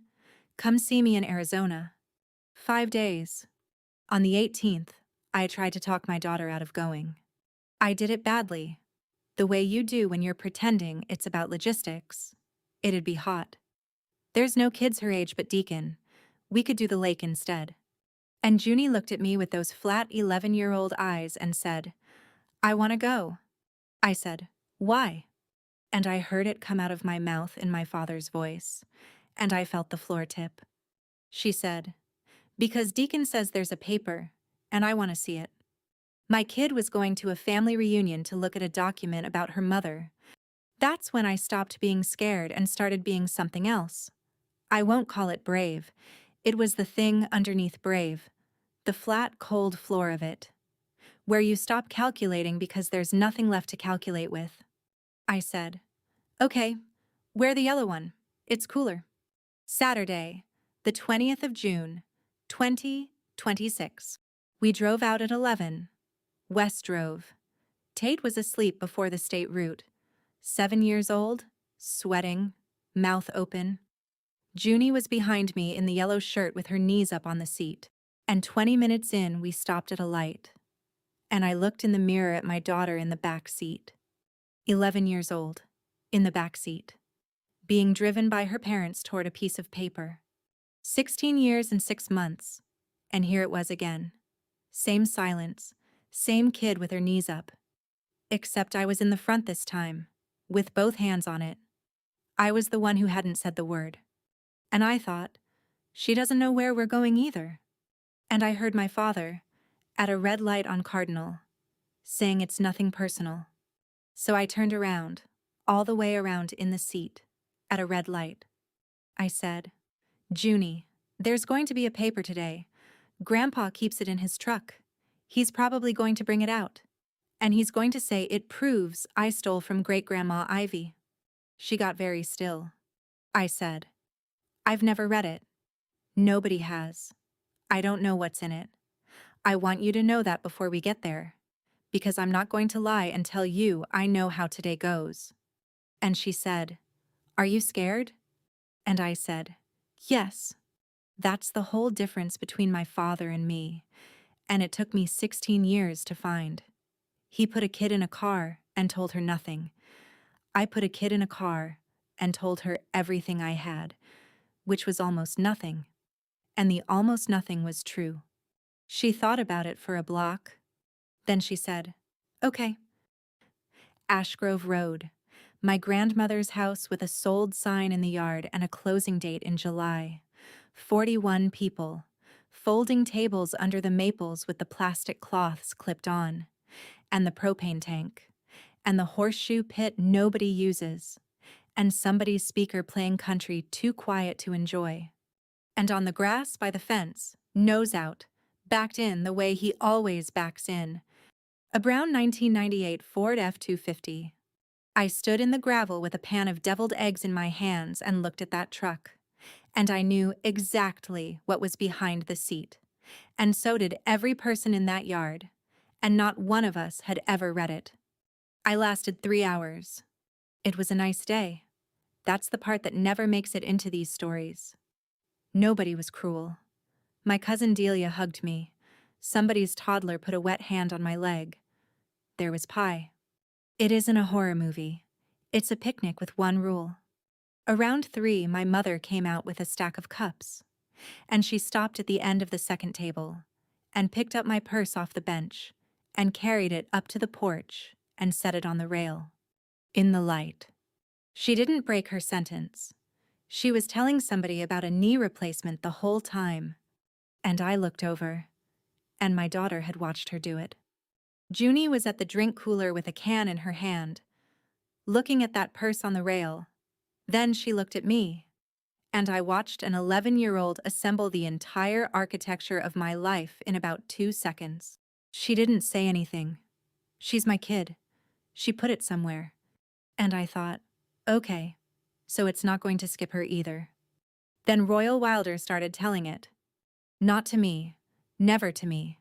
Come see me in Arizona." 5 days. On the 18th, I tried to talk my daughter out of going. I did it badly. The way you do when you're pretending it's about logistics. It'd be hot. There's no kids her age but Deacon. We could do the lake instead. And Junie looked at me with those flat 11-year-old eyes and said, "I want to go." I said, "Why?" And I heard it come out of my mouth in my father's voice, and I felt the floor tip. She said, "Because Deacon says there's a paper, and I want to see it." My kid was going to a family reunion to look at a document about her mother. That's when I stopped being scared and started being something else. I won't call it brave. It was the thing underneath brave, the flat, cold floor of it, where you stop calculating because there's nothing left to calculate with. I said, "Okay, wear the yellow one. It's cooler." Saturday, the 20th of June, 2026. We drove out at 11. West drove. Tate was asleep before the state route. 7 years old, sweating, mouth open. Junie was behind me in the yellow shirt with her knees up on the seat. And 20 minutes in, we stopped at a light. And I looked in the mirror at my daughter in the back seat. 11 years old, in the back seat, being driven by her parents toward a piece of paper. 16 years and 6 months, and here it was again. Same silence, same kid with her knees up. Except I was in the front this time, with both hands on it. I was the one who hadn't said the word. And I thought, she doesn't know where we're going either. And I heard my father, at a red light on Cardinal, saying it's nothing personal. So I turned around, all the way around in the seat, at a red light. I said, "Junie, there's going to be a paper today. Grandpa keeps it in his truck. He's probably going to bring it out. And he's going to say it proves I stole from Great-Grandma Ivy." She got very still. I said, "I've never read it. Nobody has. I don't know what's in it. I want you to know that before we get there, because I'm not going to lie and tell you I know how today goes." And she said, "Are you scared?" And I said, "Yes." That's the whole difference between my father and me, and it took me 16 years to find. He put a kid in a car and told her nothing. I put a kid in a car and told her everything I had, which was almost nothing. And the almost nothing was true. She thought about it for a block. Then she said, "Okay." Ashgrove Road, my grandmother's house with a sold sign in the yard and a closing date in July. 41 people, folding tables under the maples with the plastic cloths clipped on, and the propane tank, and the horseshoe pit nobody uses, and somebody's speaker playing country too quiet to enjoy. And on the grass by the fence, nose out, backed in the way he always backs in, a brown 1998 Ford F-250. I stood in the gravel with a pan of deviled eggs in my hands and looked at that truck. And I knew exactly what was behind the seat. And so did every person in that yard. And not one of us had ever read it. I lasted 3 hours. It was a nice day. That's the part that never makes it into these stories. Nobody was cruel. My cousin Delia hugged me. Somebody's toddler put a wet hand on my leg. There was pie. It isn't a horror movie. It's a picnic with one rule. Around 3, my mother came out with a stack of cups, and she stopped at the end of the second table and picked up my purse off the bench and carried it up to the porch and set it on the rail. In the light. She didn't break her sentence. She was telling somebody about a knee replacement the whole time, and I looked over, and my daughter had watched her do it. Junie was at the drink cooler with a can in her hand, looking at that purse on the rail. Then she looked at me, and I watched an 11-year-old assemble the entire architecture of my life in about 2 seconds. She didn't say anything. She's my kid. She put it somewhere. And I thought, okay, so it's not going to skip her either. Then Royal Wilder started telling it. Not to me. Never to me.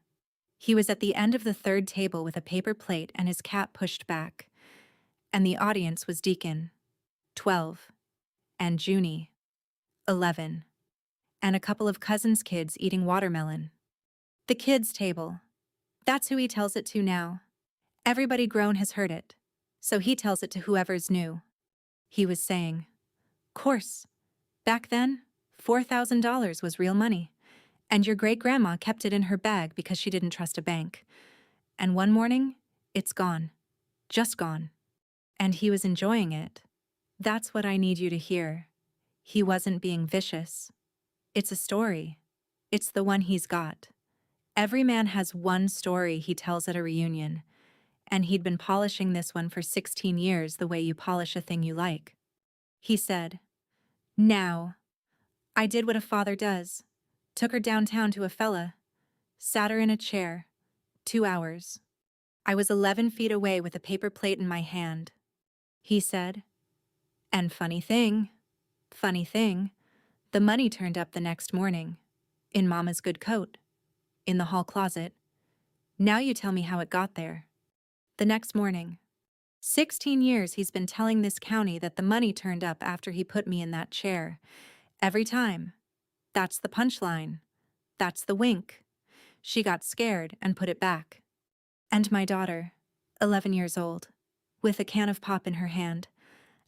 He was at the end of the third table with a paper plate and his cap pushed back. And the audience was Deacon, 12, and Junie, 11, and a couple of cousins' kids eating watermelon. The kids' table. That's who he tells it to now. Everybody grown has heard it, so he tells it to whoever's new. He was saying, "Course, back then, $4,000 was real money, and your great-grandma kept it in her bag because she didn't trust a bank. And one morning, it's gone. Just gone. And he was enjoying it. That's what I need you to hear. He wasn't being vicious. It's a story. It's the one he's got. Every man has one story he tells at a reunion, and he'd been polishing this one for 16 years the way you polish a thing you like." He said, "Now, I did what a father does. Took her downtown to a fella. Sat her in a chair. 2 hours. I was 11 feet away with a paper plate in my hand." He said, "And funny thing, the money turned up the next morning. In Mama's good coat. In the hall closet. Now you tell me how it got there." The next morning. 16 years he's been telling this county that the money turned up after he put me in that chair. Every time. That's the punchline. That's the wink. She got scared and put it back. And my daughter, 11 years old, with a can of pop in her hand,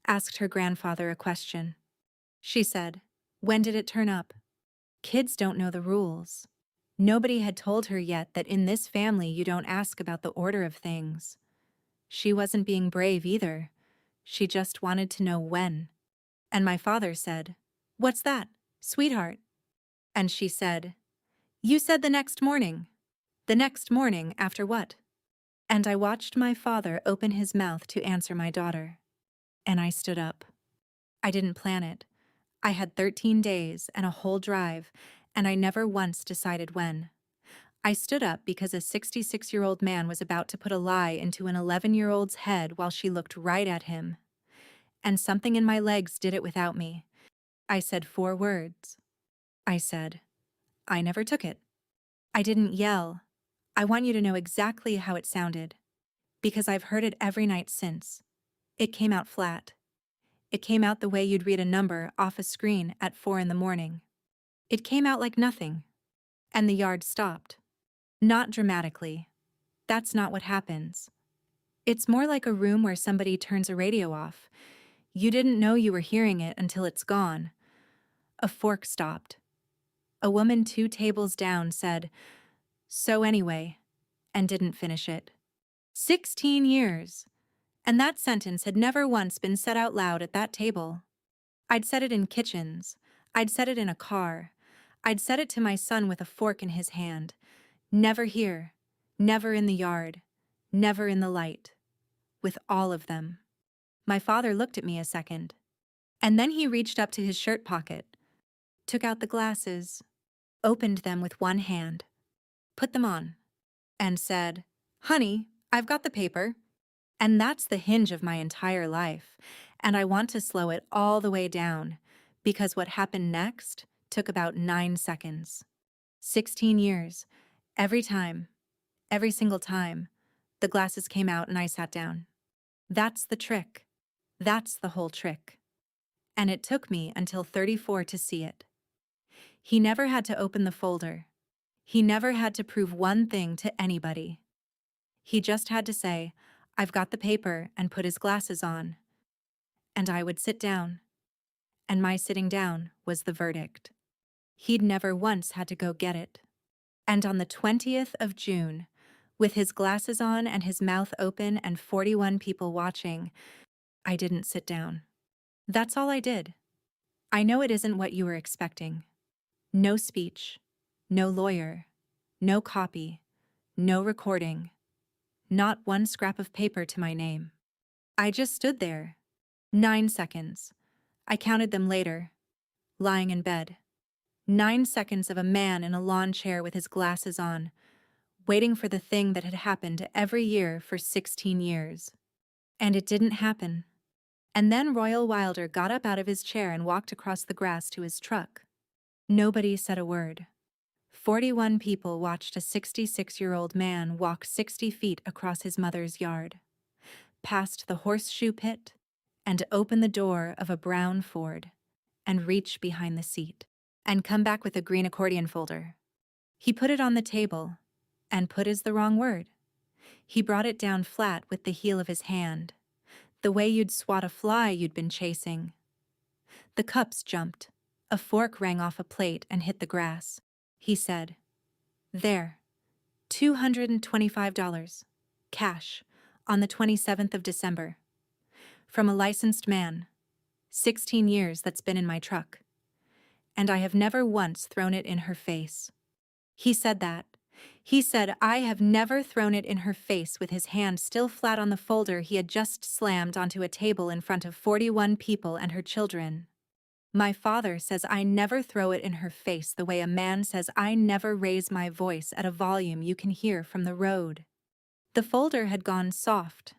asked her grandfather a question. She said, "When did it turn up?" Kids don't know the rules. Nobody had told her yet that in this family you don't ask about the order of things. She wasn't being brave either. She just wanted to know when. And my father said, "What's that, sweetheart?" And she said, "You said the next morning." The next morning after what? And I watched my father open his mouth to answer my daughter. And I stood up. I didn't plan it. I had 13 days and a whole drive, and I never once decided when. I stood up because a 66-year-old man was about to put a lie into an 11-year-old's head while she looked right at him. And something in my legs did it without me. I said 4 words. I said, "I never took it." I didn't yell. I want you to know exactly how it sounded, because I've heard it every night since. It came out flat. It came out the way you'd read a number off a screen at 4 in the morning. It came out like nothing. And the yard stopped. Not dramatically. That's not what happens. It's more like a room where somebody turns a radio off. You didn't know you were hearing it until it's gone. A fork stopped. A woman 2 tables down said, "So anyway," and didn't finish it. 16 years. And that sentence had never once been said out loud at that table. I'd said it in kitchens. I'd said it in a car. I'd said it to my son with a fork in his hand. Never here. Never in the yard. Never in the light. With all of them. My father looked at me a second. And then he reached up to his shirt pocket, took out the glasses, opened them with one hand, put them on, and said, "Honey, I've got the paper." And that's the hinge of my entire life, and I want to slow it all the way down, because what happened next took about 9 seconds. 16 years, every time, every single time, the glasses came out and I sat down. That's the trick. That's the whole trick. And it took me until 34 to see it. He never had to open the folder. He never had to prove one thing to anybody. He just had to say, "I've got the paper," and put his glasses on. And I would sit down. And my sitting down was the verdict. He'd never once had to go get it. And on the 20th of June, with his glasses on and his mouth open and 41 people watching, I didn't sit down. That's all I did. I know it isn't what you were expecting. No speech, no lawyer, no copy, no recording, not one scrap of paper to my name. I just stood there. 9 seconds. I counted them later. Lying in bed. 9 seconds of a man in a lawn chair with his glasses on, waiting for the thing that had happened every year for 16 years. And it didn't happen. And then Royal Wilder got up out of his chair and walked across the grass to his truck. Nobody said a word. 41 people watched a 66-year-old man walk 60 feet across his mother's yard, past the horseshoe pit, and open the door of a brown Ford, and reach behind the seat, and come back with a green accordion folder. He put it on the table, and "put" is the wrong word. He brought it down flat with the heel of his hand, the way you'd swat a fly you'd been chasing. The cups jumped. A fork rang off a plate and hit the grass. He said, "There, $225, cash, on the 27th of December. From a licensed man. 16 years that's been in my truck. And I have never once thrown it in her face." He said that. He said, "I have never thrown it in her face," with his hand still flat on the folder he had just slammed onto a table in front of 41 people and her children. My father says I never throw it in her face the way a man says I never raise my voice at a volume you can hear from the road. The folder had gone soft.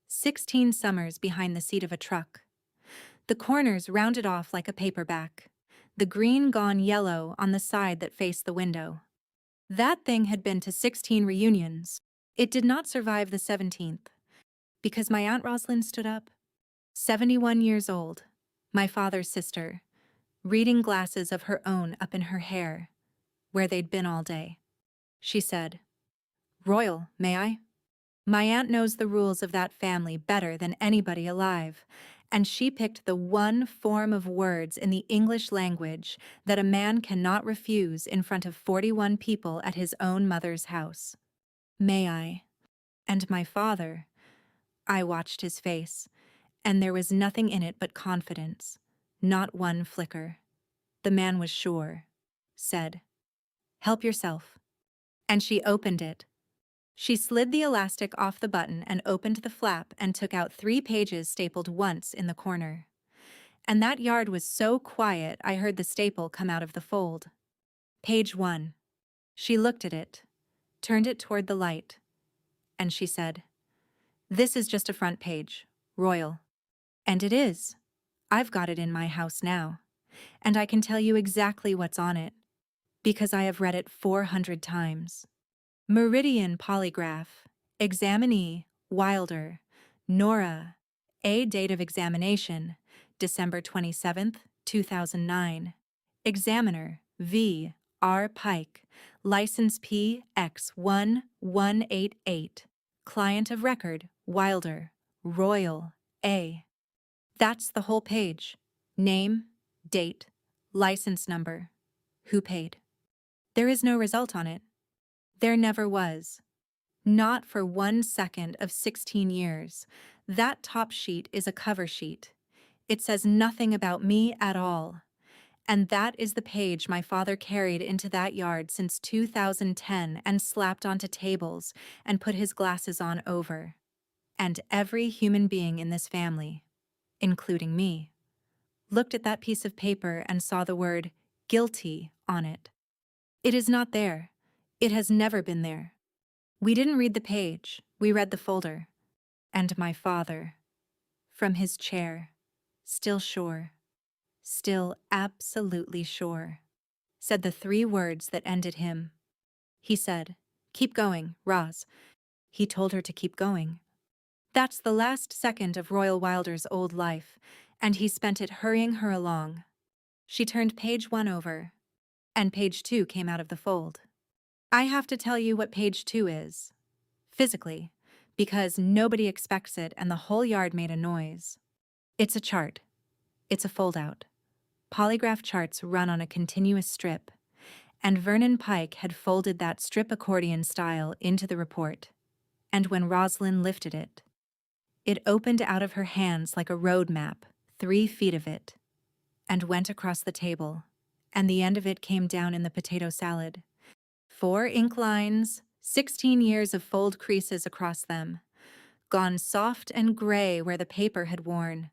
16 summers behind the seat of a truck. The corners rounded off like a paperback. The green gone yellow on the side that faced the window. That thing had been to 16 reunions. It did not survive the 17th. Because my Aunt Rosalind stood up. 71 years old. My father's sister, reading glasses of her own up in her hair, where they'd been all day. She said, "Royal, may I?" My aunt knows the rules of that family better than anybody alive, and she picked the one form of words in the English language that a man cannot refuse in front of 41 people at his own mother's house. "May I?" And my father, I watched his face, and there was nothing in it but confidence, not one flicker. The man was sure, said, "Help yourself." And she opened it. She slid the elastic off the button and opened the flap and took out 3 pages stapled once in the corner. And that yard was so quiet I heard the staple come out of the fold. Page 1. She looked at it, turned it toward the light, and she said, "This is just a front page, Royal." And it is. I've got it in my house now, and I can tell you exactly what's on it, because I have read it 400 times. Meridian Polygraph, Examinee, Wilder, Nora, A date of examination, December 27, 2009. Examiner V. R. Pike, License PX1188. Client of record Wilder, Royal, A. That's the whole page. Name, date, license number, who paid. There is no result on it. There never was. Not for 1 second of 16 years. That top sheet is a cover sheet. It says nothing about me at all. And that is the page my father carried into that yard since 2010 and slapped onto tables and put his glasses on over. And every human being in this family, including me, looked at that piece of paper and saw the word guilty on it. It is not there. It has never been there. We didn't read the page, we read the folder. And my father, from his chair, still sure, still absolutely sure, said the 3 words that ended him. He said, "Keep going, Roz." He told her to keep going. That's the last second of Royal Wilder's old life, and he spent it hurrying her along. She turned page 1 over, and page 2 came out of the fold. I have to tell you what page 2 is, physically, because nobody expects it and the whole yard made a noise. It's a chart. It's a fold-out. Polygraph charts run on a continuous strip, and Vernon Pike had folded that strip accordion style into the report. And when Rosalind lifted it, it opened out of her hands like a road map, 3 feet of it, and went across the table, and the end of it came down in the potato salad. 4 ink lines, 16 years of fold creases across them, gone soft and gray where the paper had worn.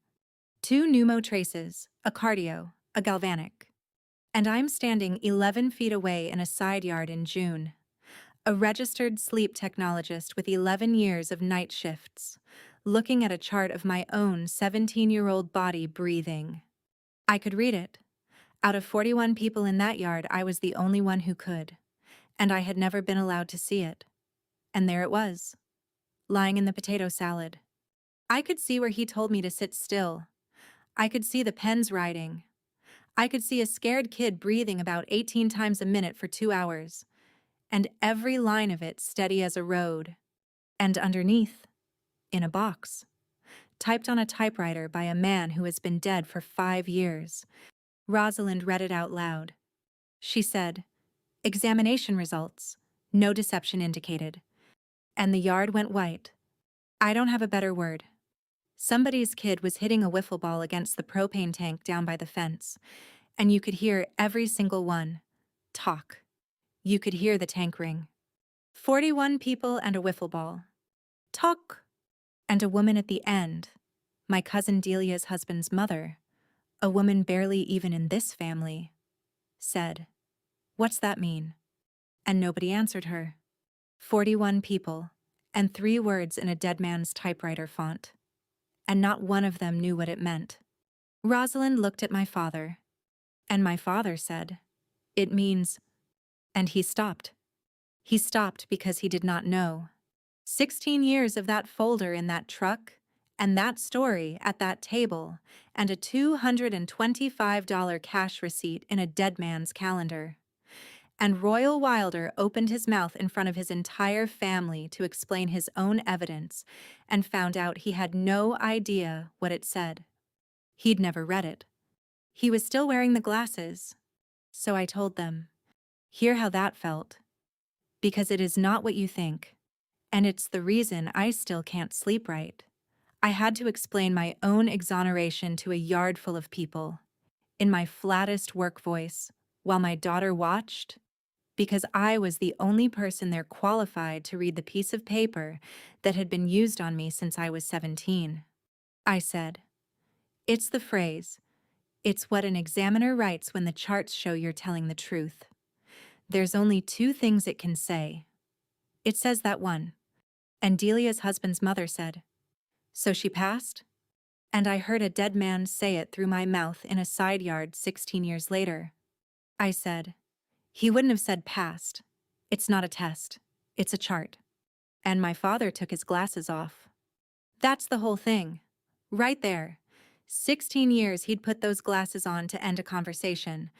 2 pneumo traces, a cardio, a galvanic. And I'm standing 11 feet away in a side yard in June. A registered sleep technologist with 11 years of night shifts, looking at a chart of my own 17-year-old body breathing. I could read it. Out of 41 people in that yard, I was the only one who could, and I had never been allowed to see it. And there it was, lying in the potato salad. I could see where he told me to sit still. I could see the pens writing. I could see a scared kid breathing about 18 times a minute for 2 hours, and every line of it steady as a road. And underneath, in a box, typed on a typewriter by a man who has been dead for 5 years. Rosalind read it out loud. She said, "Examination results. No deception indicated." And the yard went white. I don't have a better word. Somebody's kid was hitting a wiffle ball against the propane tank down by the fence, and you could hear every single one talk. You could hear the tank ring. 41 people and a wiffle ball. Talk. And a woman at the end, my cousin Delia's husband's mother, a woman barely even in this family, said, "What's that mean?" And nobody answered her. 41 people, and 3 words in a dead man's typewriter font. And not one of them knew what it meant. Rosalind looked at my father, and my father said, "It means," and he stopped. He stopped because he did not know. 16 years of that folder in that truck, and that story at that table, and a $225 cash receipt in a dead man's calendar. And Royal Wilder opened his mouth in front of his entire family to explain his own evidence and found out he had no idea what it said. He'd never read it. He was still wearing the glasses. So I told them, "Hear how that felt. Because it is not what you think. And it's the reason I still can't sleep right." I had to explain my own exoneration to a yard full of people, in my flattest work voice, while my daughter watched, because I was the only person there qualified to read the piece of paper that had been used on me since I was 17. I said, "It's the phrase. It's what an examiner writes when the charts show you're telling the truth. There's only 2 things it can say. It says that one." And Delia's husband's mother said, "So she passed?" And I heard a dead man say it through my mouth in a side yard 16 years later. I said, "He wouldn't have said passed. It's not a test. It's a chart." And my father took his glasses off. That's the whole thing. Right there. 16 years he'd put those glasses on to end a conversation,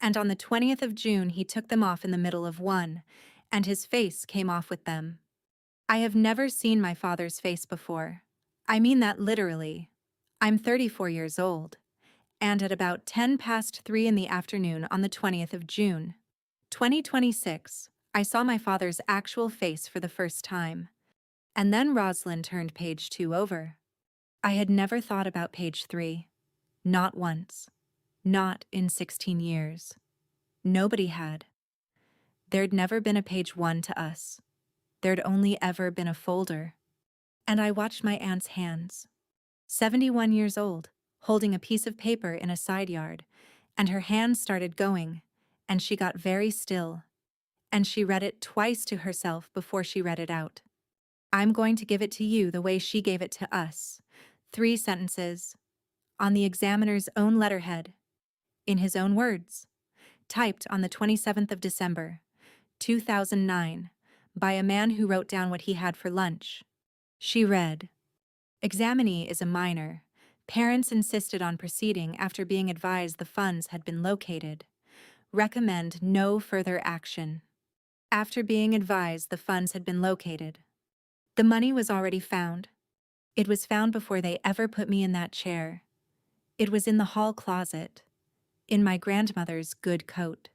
and on the 20th of June he took them off in the middle of one, and his face came off with them. I have never seen my father's face before. I mean that literally. I'm 34 years old, and at about 10 past 3 in the afternoon on the 20th of June, 2026, I saw my father's actual face for the first time. And then Rosalind turned page 2 over. I had never thought about page 3. Not once. Not in 16 years. Nobody had. There'd never been a page 1 to us. There'd only ever been a folder. And I watched my aunt's hands. 71 years old, holding a piece of paper in a side yard, and her hands started going, and she got very still, and she read it twice to herself before she read it out. I'm going to give it to you the way she gave it to us. 3 sentences, on the examiner's own letterhead, in his own words, typed on the 27th of December, 2009, by a man who wrote down what he had for lunch. She read, "Examinee is a minor. Parents insisted on proceeding after being advised the funds had been located. Recommend no further action." After being advised the funds had been located. The money was already found. It was found before they ever put me in that chair. It was in the hall closet, in my grandmother's good coat,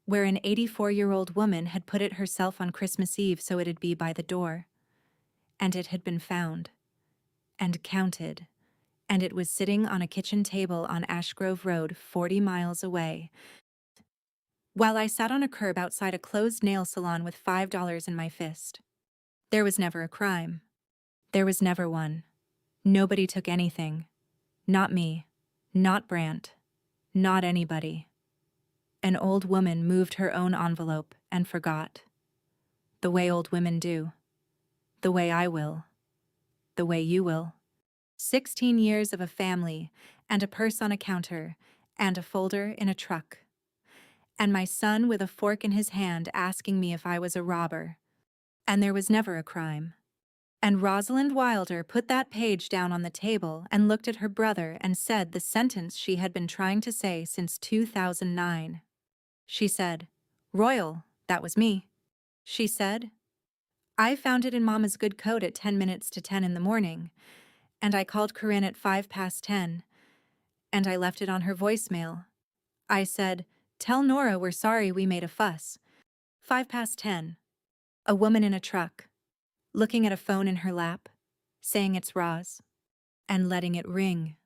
where an 84-year-old woman had put it herself on Christmas Eve so it'd be by the door. And it had been found, and counted, and it was sitting on a kitchen table on Ashgrove Road 40 miles away, while I sat on a curb outside a closed nail salon with $5 in my fist. There was never a crime. There was never one. Nobody took anything. Not me. Not Brant. Not anybody. An old woman moved her own envelope and forgot. The way old women do. The way I will. The way you will. 16 years of a family, and a purse on a counter, and a folder in a truck. And my son with a fork in his hand asking me if I was a robber. And there was never a crime. And Rosalind Wilder put that page down on the table and looked at her brother and said the sentence she had been trying to say since 2009. She said, "Royal, that was me." She said, "I found it in Mama's good coat at 10 minutes to 10 in the morning, and I called Corinne at 5 past 10, and I left it on her voicemail. I said, 'Tell Nora we're sorry we made a fuss.' 5 past 10. A woman in a truck, looking at a phone in her lap, saying it's Roz, and letting it ring,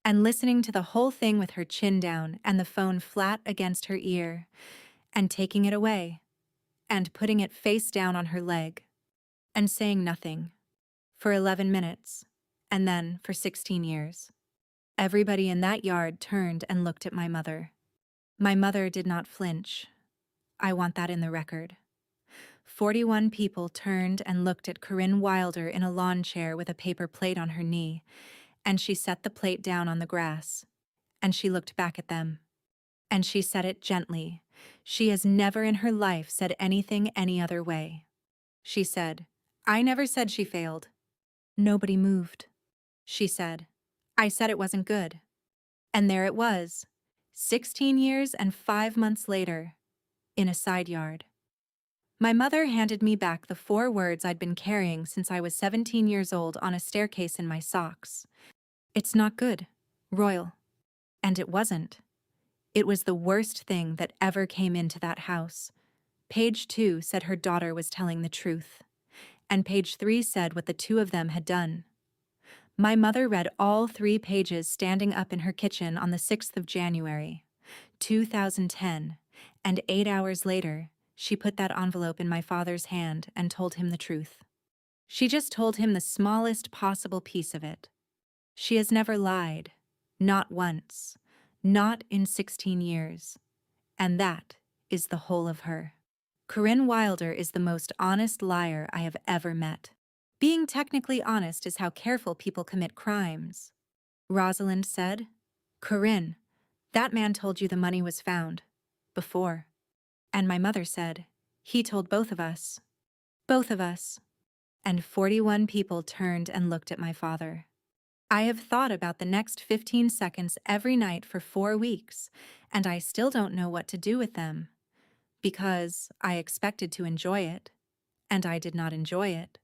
and listening to the whole thing with her chin down and the phone flat against her ear, and taking it away, and putting it face down on her leg, and saying nothing, for 11 minutes, and then for 16 years. Everybody in that yard turned and looked at my mother. My mother did not flinch. I want that in the record. 41 people turned and looked at Corinne Wilder in a lawn chair with a paper plate on her knee, and she set the plate down on the grass, and she looked back at them. And she said it gently. She has never in her life said anything any other way. She said, "I never said she failed." Nobody moved. She said, "I said it wasn't good." And there it was, 16 years and 5 months later, in a side yard. My mother handed me back the 4 words I'd been carrying since I was 17 years old on a staircase in my socks. "It's not good, Royal." And it wasn't. It was the worst thing that ever came into that house. Page 2 said her daughter was telling the truth, and page 3 said what the 2 of them had done. My mother read all 3 pages standing up in her kitchen on the 6th of January, 2010, and 8 hours later, she put that envelope in my father's hand and told him the truth. She just told him the smallest possible piece of it. She has never lied, not once, not in 16 years, and that is the whole of her. Corinne Wilder is the most honest liar I have ever met. Being technically honest is how careful people commit crimes. Rosalind said, "Corinne, that man told you the money was found. Before." And my mother said, "He told both of us." Both of us. And 41 people turned and looked at my father. I have thought about the next 15 seconds every night for 4 weeks, and I still don't know what to do with them, because I expected to enjoy it, and I did not enjoy it.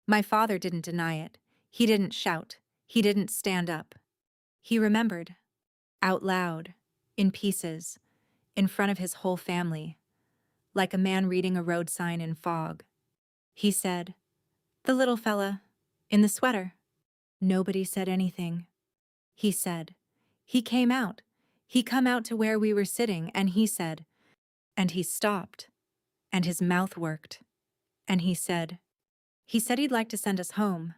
My father didn't deny it. He didn't shout. He didn't stand up. He remembered, out loud, in pieces, in front of his whole family, like a man reading a road sign in fog. He said, "The little fella, in the sweater." Nobody said anything. He said, "He came out. He come out to where we were sitting, and he said," and he stopped, and his mouth worked, and he said he'd like to send us home.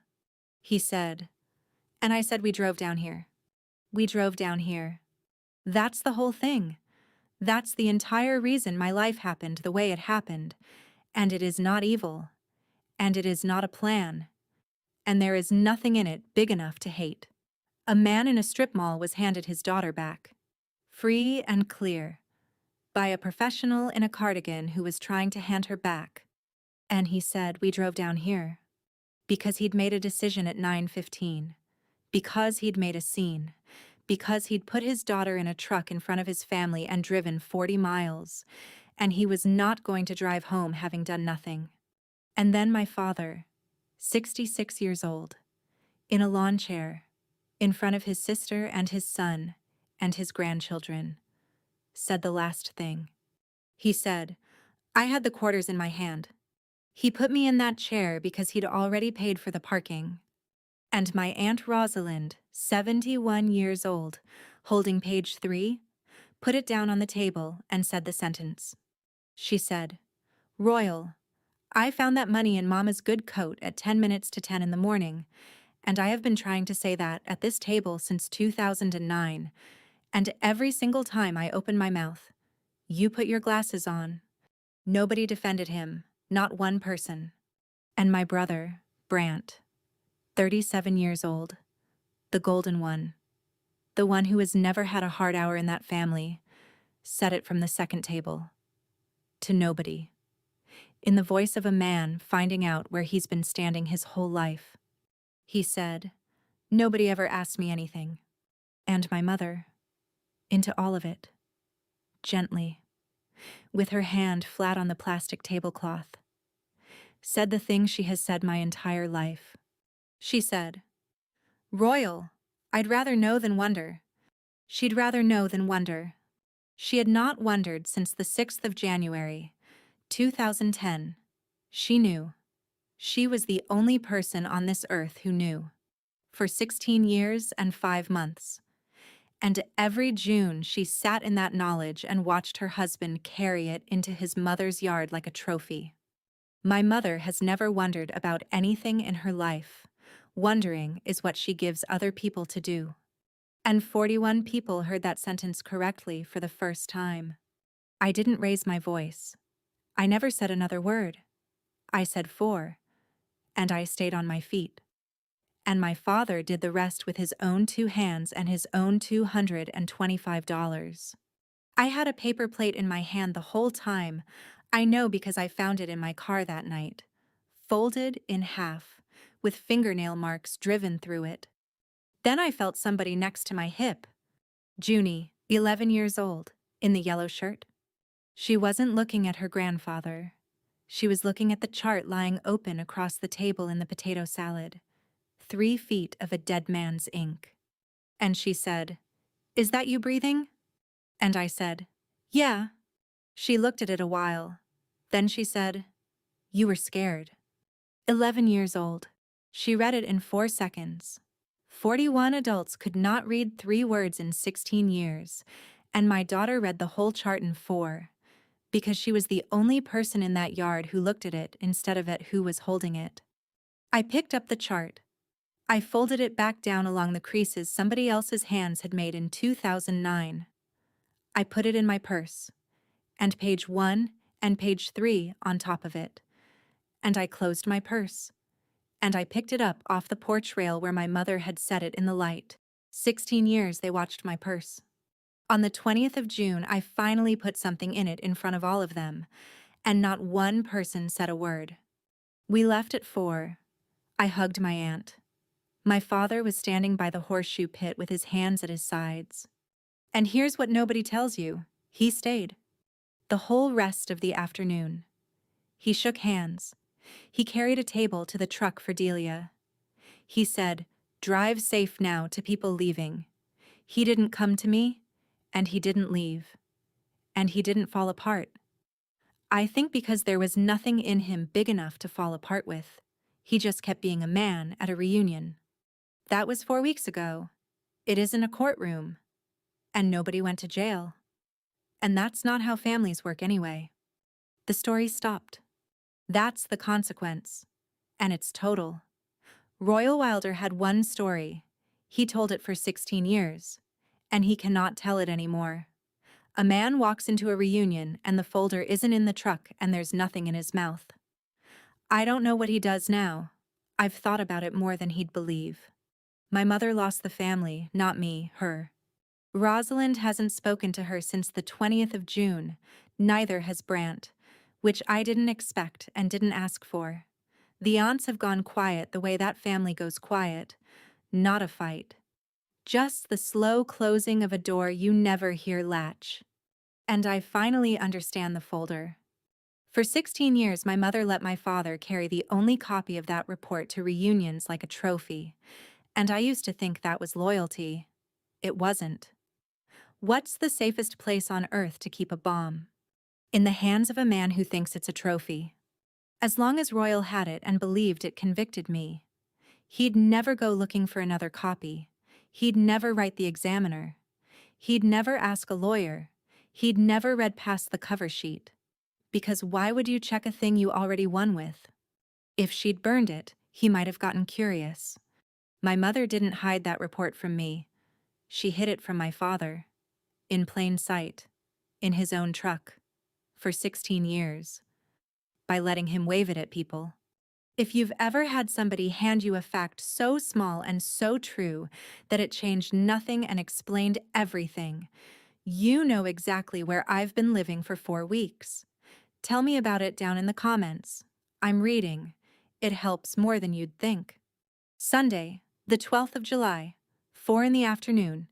He said, and I said we drove down here. We drove down here. That's the whole thing. That's the entire reason my life happened the way it happened, and it is not evil, and it is not a plan, and there is nothing in it big enough to hate. A man in a strip mall was handed his daughter back, free and clear, by a professional in a cardigan who was trying to hand her back. And he said, "We drove down here," because he'd made a decision at 9:15, because he'd made a scene, because he'd put his daughter in a truck in front of his family and driven 40 miles, and he was not going to drive home having done nothing. And then my father, 66 years old, in a lawn chair, in front of his sister and his son and his grandchildren, said the last thing. He said, I had the quarters in my hand. He put me in that chair because he'd already paid for the parking. And my Aunt Rosalind, 71 years old, holding page 3, put it down on the table and said the sentence. She said, "Royal, I found that money in Mama's good coat at 10 minutes to 10 in the morning, and I have been trying to say that at this table since 2009, and every single time I open my mouth, you put your glasses on." Nobody defended him, not one person. And my brother, Brant, 37 years old, the golden one, the one who has never had a hard hour in that family, said it from the second table. To nobody. In the voice of a man finding out where he's been standing his whole life. He said, "Nobody ever asked me anything." And my mother, into all of it, gently, with her hand flat on the plastic tablecloth, said the thing she has said my entire life. She said, "Royal, I'd rather know than wonder." She'd rather know than wonder. She had not wondered since the 6th of January, 2010. She knew. She was the only person on this earth who knew. For 16 years and 5 months. And every June she sat in that knowledge and watched her husband carry it into his mother's yard like a trophy. My mother has never wondered about anything in her life. Wondering is what she gives other people to do. And 41 people heard that sentence correctly for the first time. I didn't raise my voice. I never said another word. I said 4, and I stayed on my feet. And my father did the rest with his own 2 hands and his own $225. I had a paper plate in my hand the whole time. I know because I found it in my car that night. Folded in half, with fingernail marks driven through it. Then I felt somebody next to my hip. Junie, 11 years old, in the yellow shirt. She wasn't looking at her grandfather. She was looking at the chart lying open across the table in the potato salad. 3 feet of a dead man's ink. And she said, "Is that you breathing?" And I said, "Yeah." She looked at it a while. Then she said, "You were scared." 11 years old. She read it in 4 seconds. 41 adults could not read 3 words in 16 years, and my daughter read the whole chart in 4, because she was the only person in that yard who looked at it instead of at who was holding it. I picked up the chart. I folded it back down along the creases somebody else's hands had made in 2009. I put it in my purse, and page 1 and page 3 on top of it. And I closed my purse. And I picked it up off the porch rail where my mother had set it in the light. 16 years they watched my purse. On the 20th of June, I finally put something in it in front of all of them, and not one person said a word. We left at 4. I hugged my aunt. My father was standing by the horseshoe pit with his hands at his sides. And here's what nobody tells you. He stayed. The whole rest of the afternoon. He shook hands. He carried a table to the truck for Delia. He said, "Drive safe now," to people leaving. He didn't come to me, and he didn't leave. And he didn't fall apart. I think because there was nothing in him big enough to fall apart with. He just kept being a man at a reunion. That was 4 weeks ago. It isn't a courtroom. And nobody went to jail. And that's not how families work anyway. The story stopped. That's the consequence. And it's total. Royal Wilder had one story. He told it for 16 years. And he cannot tell it anymore. A man walks into a reunion and the folder isn't in the truck and there's nothing in his mouth. I don't know what he does now. I've thought about it more than he'd believe. My mother lost the family, not me, her. Rosalind hasn't spoken to her since the 20th of June. Neither has Brant, which I didn't expect and didn't ask for. The aunts have gone quiet the way that family goes quiet. Not a fight. Just the slow closing of a door you never hear latch. And I finally understand the folder. For 16 years, my mother let my father carry the only copy of that report to reunions like a trophy. And I used to think that was loyalty. It wasn't. What's the safest place on earth to keep a bomb? In the hands of a man who thinks it's a trophy. As long as Royal had it and believed it convicted me. He'd never go looking for another copy. He'd never write the examiner. He'd never ask a lawyer. He'd never read past the cover sheet. Because why would you check a thing you already won with? If she'd burned it, he might have gotten curious. My mother didn't hide that report from me. She hid it from my father. In plain sight. In his own truck. For 16 years. By letting him wave it at people. If you've ever had somebody hand you a fact so small and so true that it changed nothing and explained everything, you know exactly where I've been living for 4 weeks. Tell me about it down in the comments. I'm reading. It helps more than you'd think. Sunday, the 12th of July, 4 in the afternoon,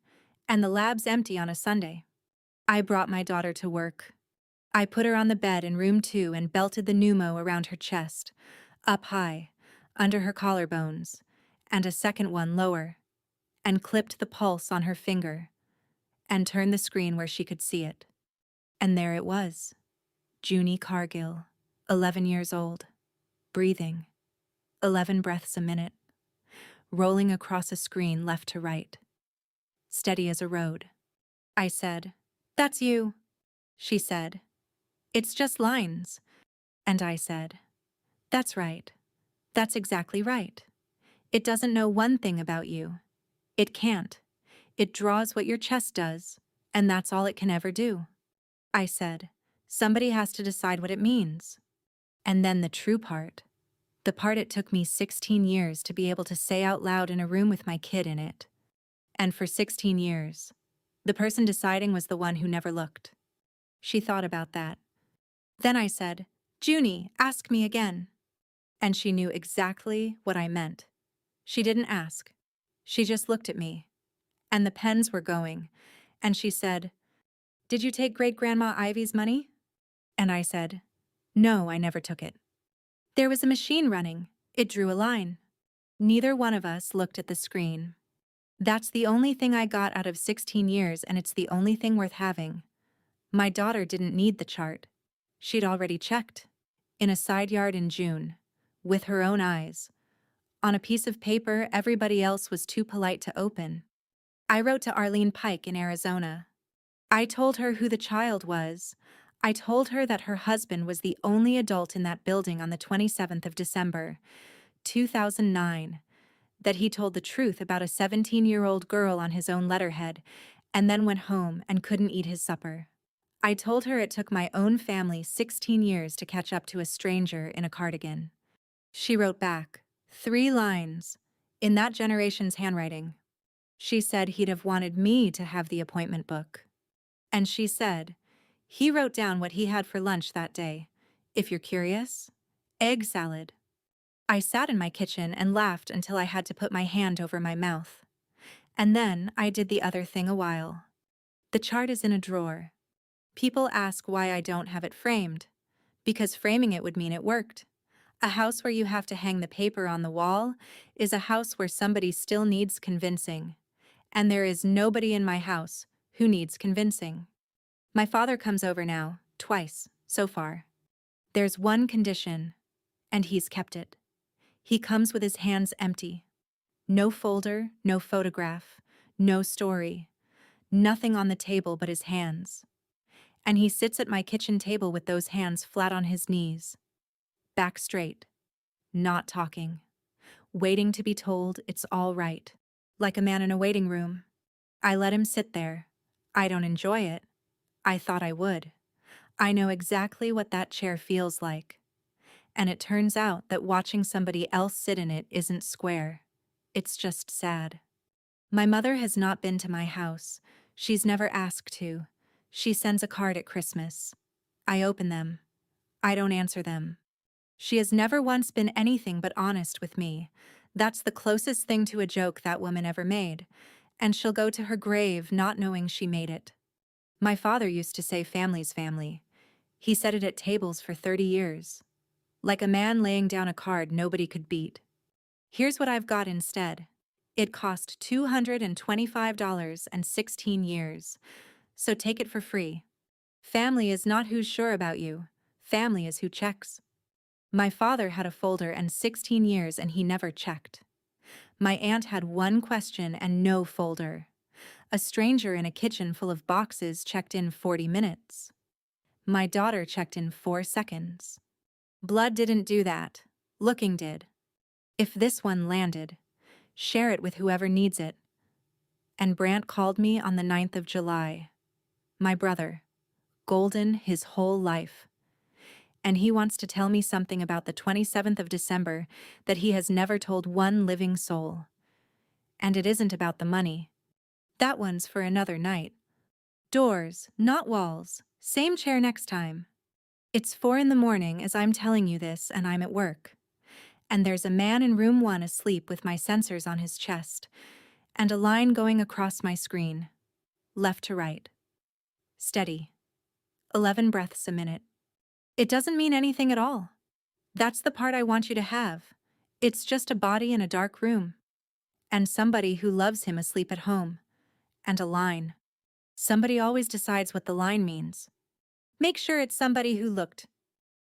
and the lab's empty on a Sunday. I brought my daughter to work. I put her on the bed in room 2 and belted the pneumo around her chest, up high, under her collarbones, and a second one lower, and clipped the pulse on her finger, and turned the screen where she could see it. And there it was. Junie Cargill, 11 years old, breathing, 11 breaths a minute, rolling across a screen left to right, steady as a road. I said, "That's you." She said, "It's just lines." And I said, "That's right. That's exactly right. It doesn't know one thing about you. It can't. It draws what your chest does, and that's all it can ever do." I said, "Somebody has to decide what it means." And then the true part. The part it took me 16 years to be able to say out loud in a room with my kid in it. And for 16 years, the person deciding was the one who never looked. She thought about that. Then I said, "Junie, ask me again." And she knew exactly what I meant. She didn't ask. She just looked at me. And the pens were going. And she said, "Did you take Great-Grandma Ivy's money?" And I said, "No, I never took it." There was a machine running. It drew a line. Neither one of us looked at the screen. That's the only thing I got out of 16 years, and it's the only thing worth having. My daughter didn't need the chart. She'd already checked. In a side yard in June. With her own eyes. On a piece of paper everybody else was too polite to open. I wrote to Arlene Pike in Arizona. I told her who the child was. I told her that her husband was the only adult in that building on the 27th of December, 2009, that he told the truth about a 17-year-old girl on his own letterhead, and then went home and couldn't eat his supper. I told her it took my own family 16 years to catch up to a stranger in a cardigan. She wrote back, 3 lines, in that generation's handwriting. She said he'd have wanted me to have the appointment book. And she said, he wrote down what he had for lunch that day. If you're curious, egg salad. I sat in my kitchen and laughed until I had to put my hand over my mouth. And then I did the other thing a while. The chart is in a drawer. People ask why I don't have it framed. Because framing it would mean it worked. A house where you have to hang the paper on the wall is a house where somebody still needs convincing. And there is nobody in my house who needs convincing. My father comes over now, twice, so far. There's one condition, and he's kept it. He comes with his hands empty. No folder, no photograph, no story. Nothing on the table but his hands. And he sits at my kitchen table with those hands flat on his knees. Back straight. Not talking. Waiting to be told it's all right. Like a man in a waiting room. I let him sit there. I don't enjoy it. I thought I would. I know exactly what that chair feels like. And it turns out that watching somebody else sit in it isn't square. It's just sad. My mother has not been to my house. She's never asked to. She sends a card at Christmas. I open them. I don't answer them. She has never once been anything but honest with me. That's the closest thing to a joke that woman ever made. And she'll go to her grave not knowing she made it. My father used to say family's family. He said it at tables for 30 years. Like a man laying down a card nobody could beat. Here's what I've got instead. It cost $225 and 16 years. So take it for free. Family is not who's sure about you. Family is who checks. My father had a folder and 16 years and he never checked. My aunt had one question and no folder. A stranger in a kitchen full of boxes checked in 40 minutes. My daughter checked in 4 seconds. Blood didn't do that. Looking did. If this one landed, share it with whoever needs it. And Brant called me on the 9th of July. My brother. Golden his whole life. And he wants to tell me something about the 27th of December that he has never told one living soul. And it isn't about the money. That one's for another night. Doors, not walls. Same chair next time. It's 4 in the morning as I'm telling you this and I'm at work. And there's a man in room 1 asleep with my sensors on his chest, and a line going across my screen. Left to right. Steady. 11 breaths a minute. It doesn't mean anything at all. That's the part I want you to have. It's just a body in a dark room. And somebody who loves him asleep at home. And a line. Somebody always decides what the line means. Make sure it's somebody who looked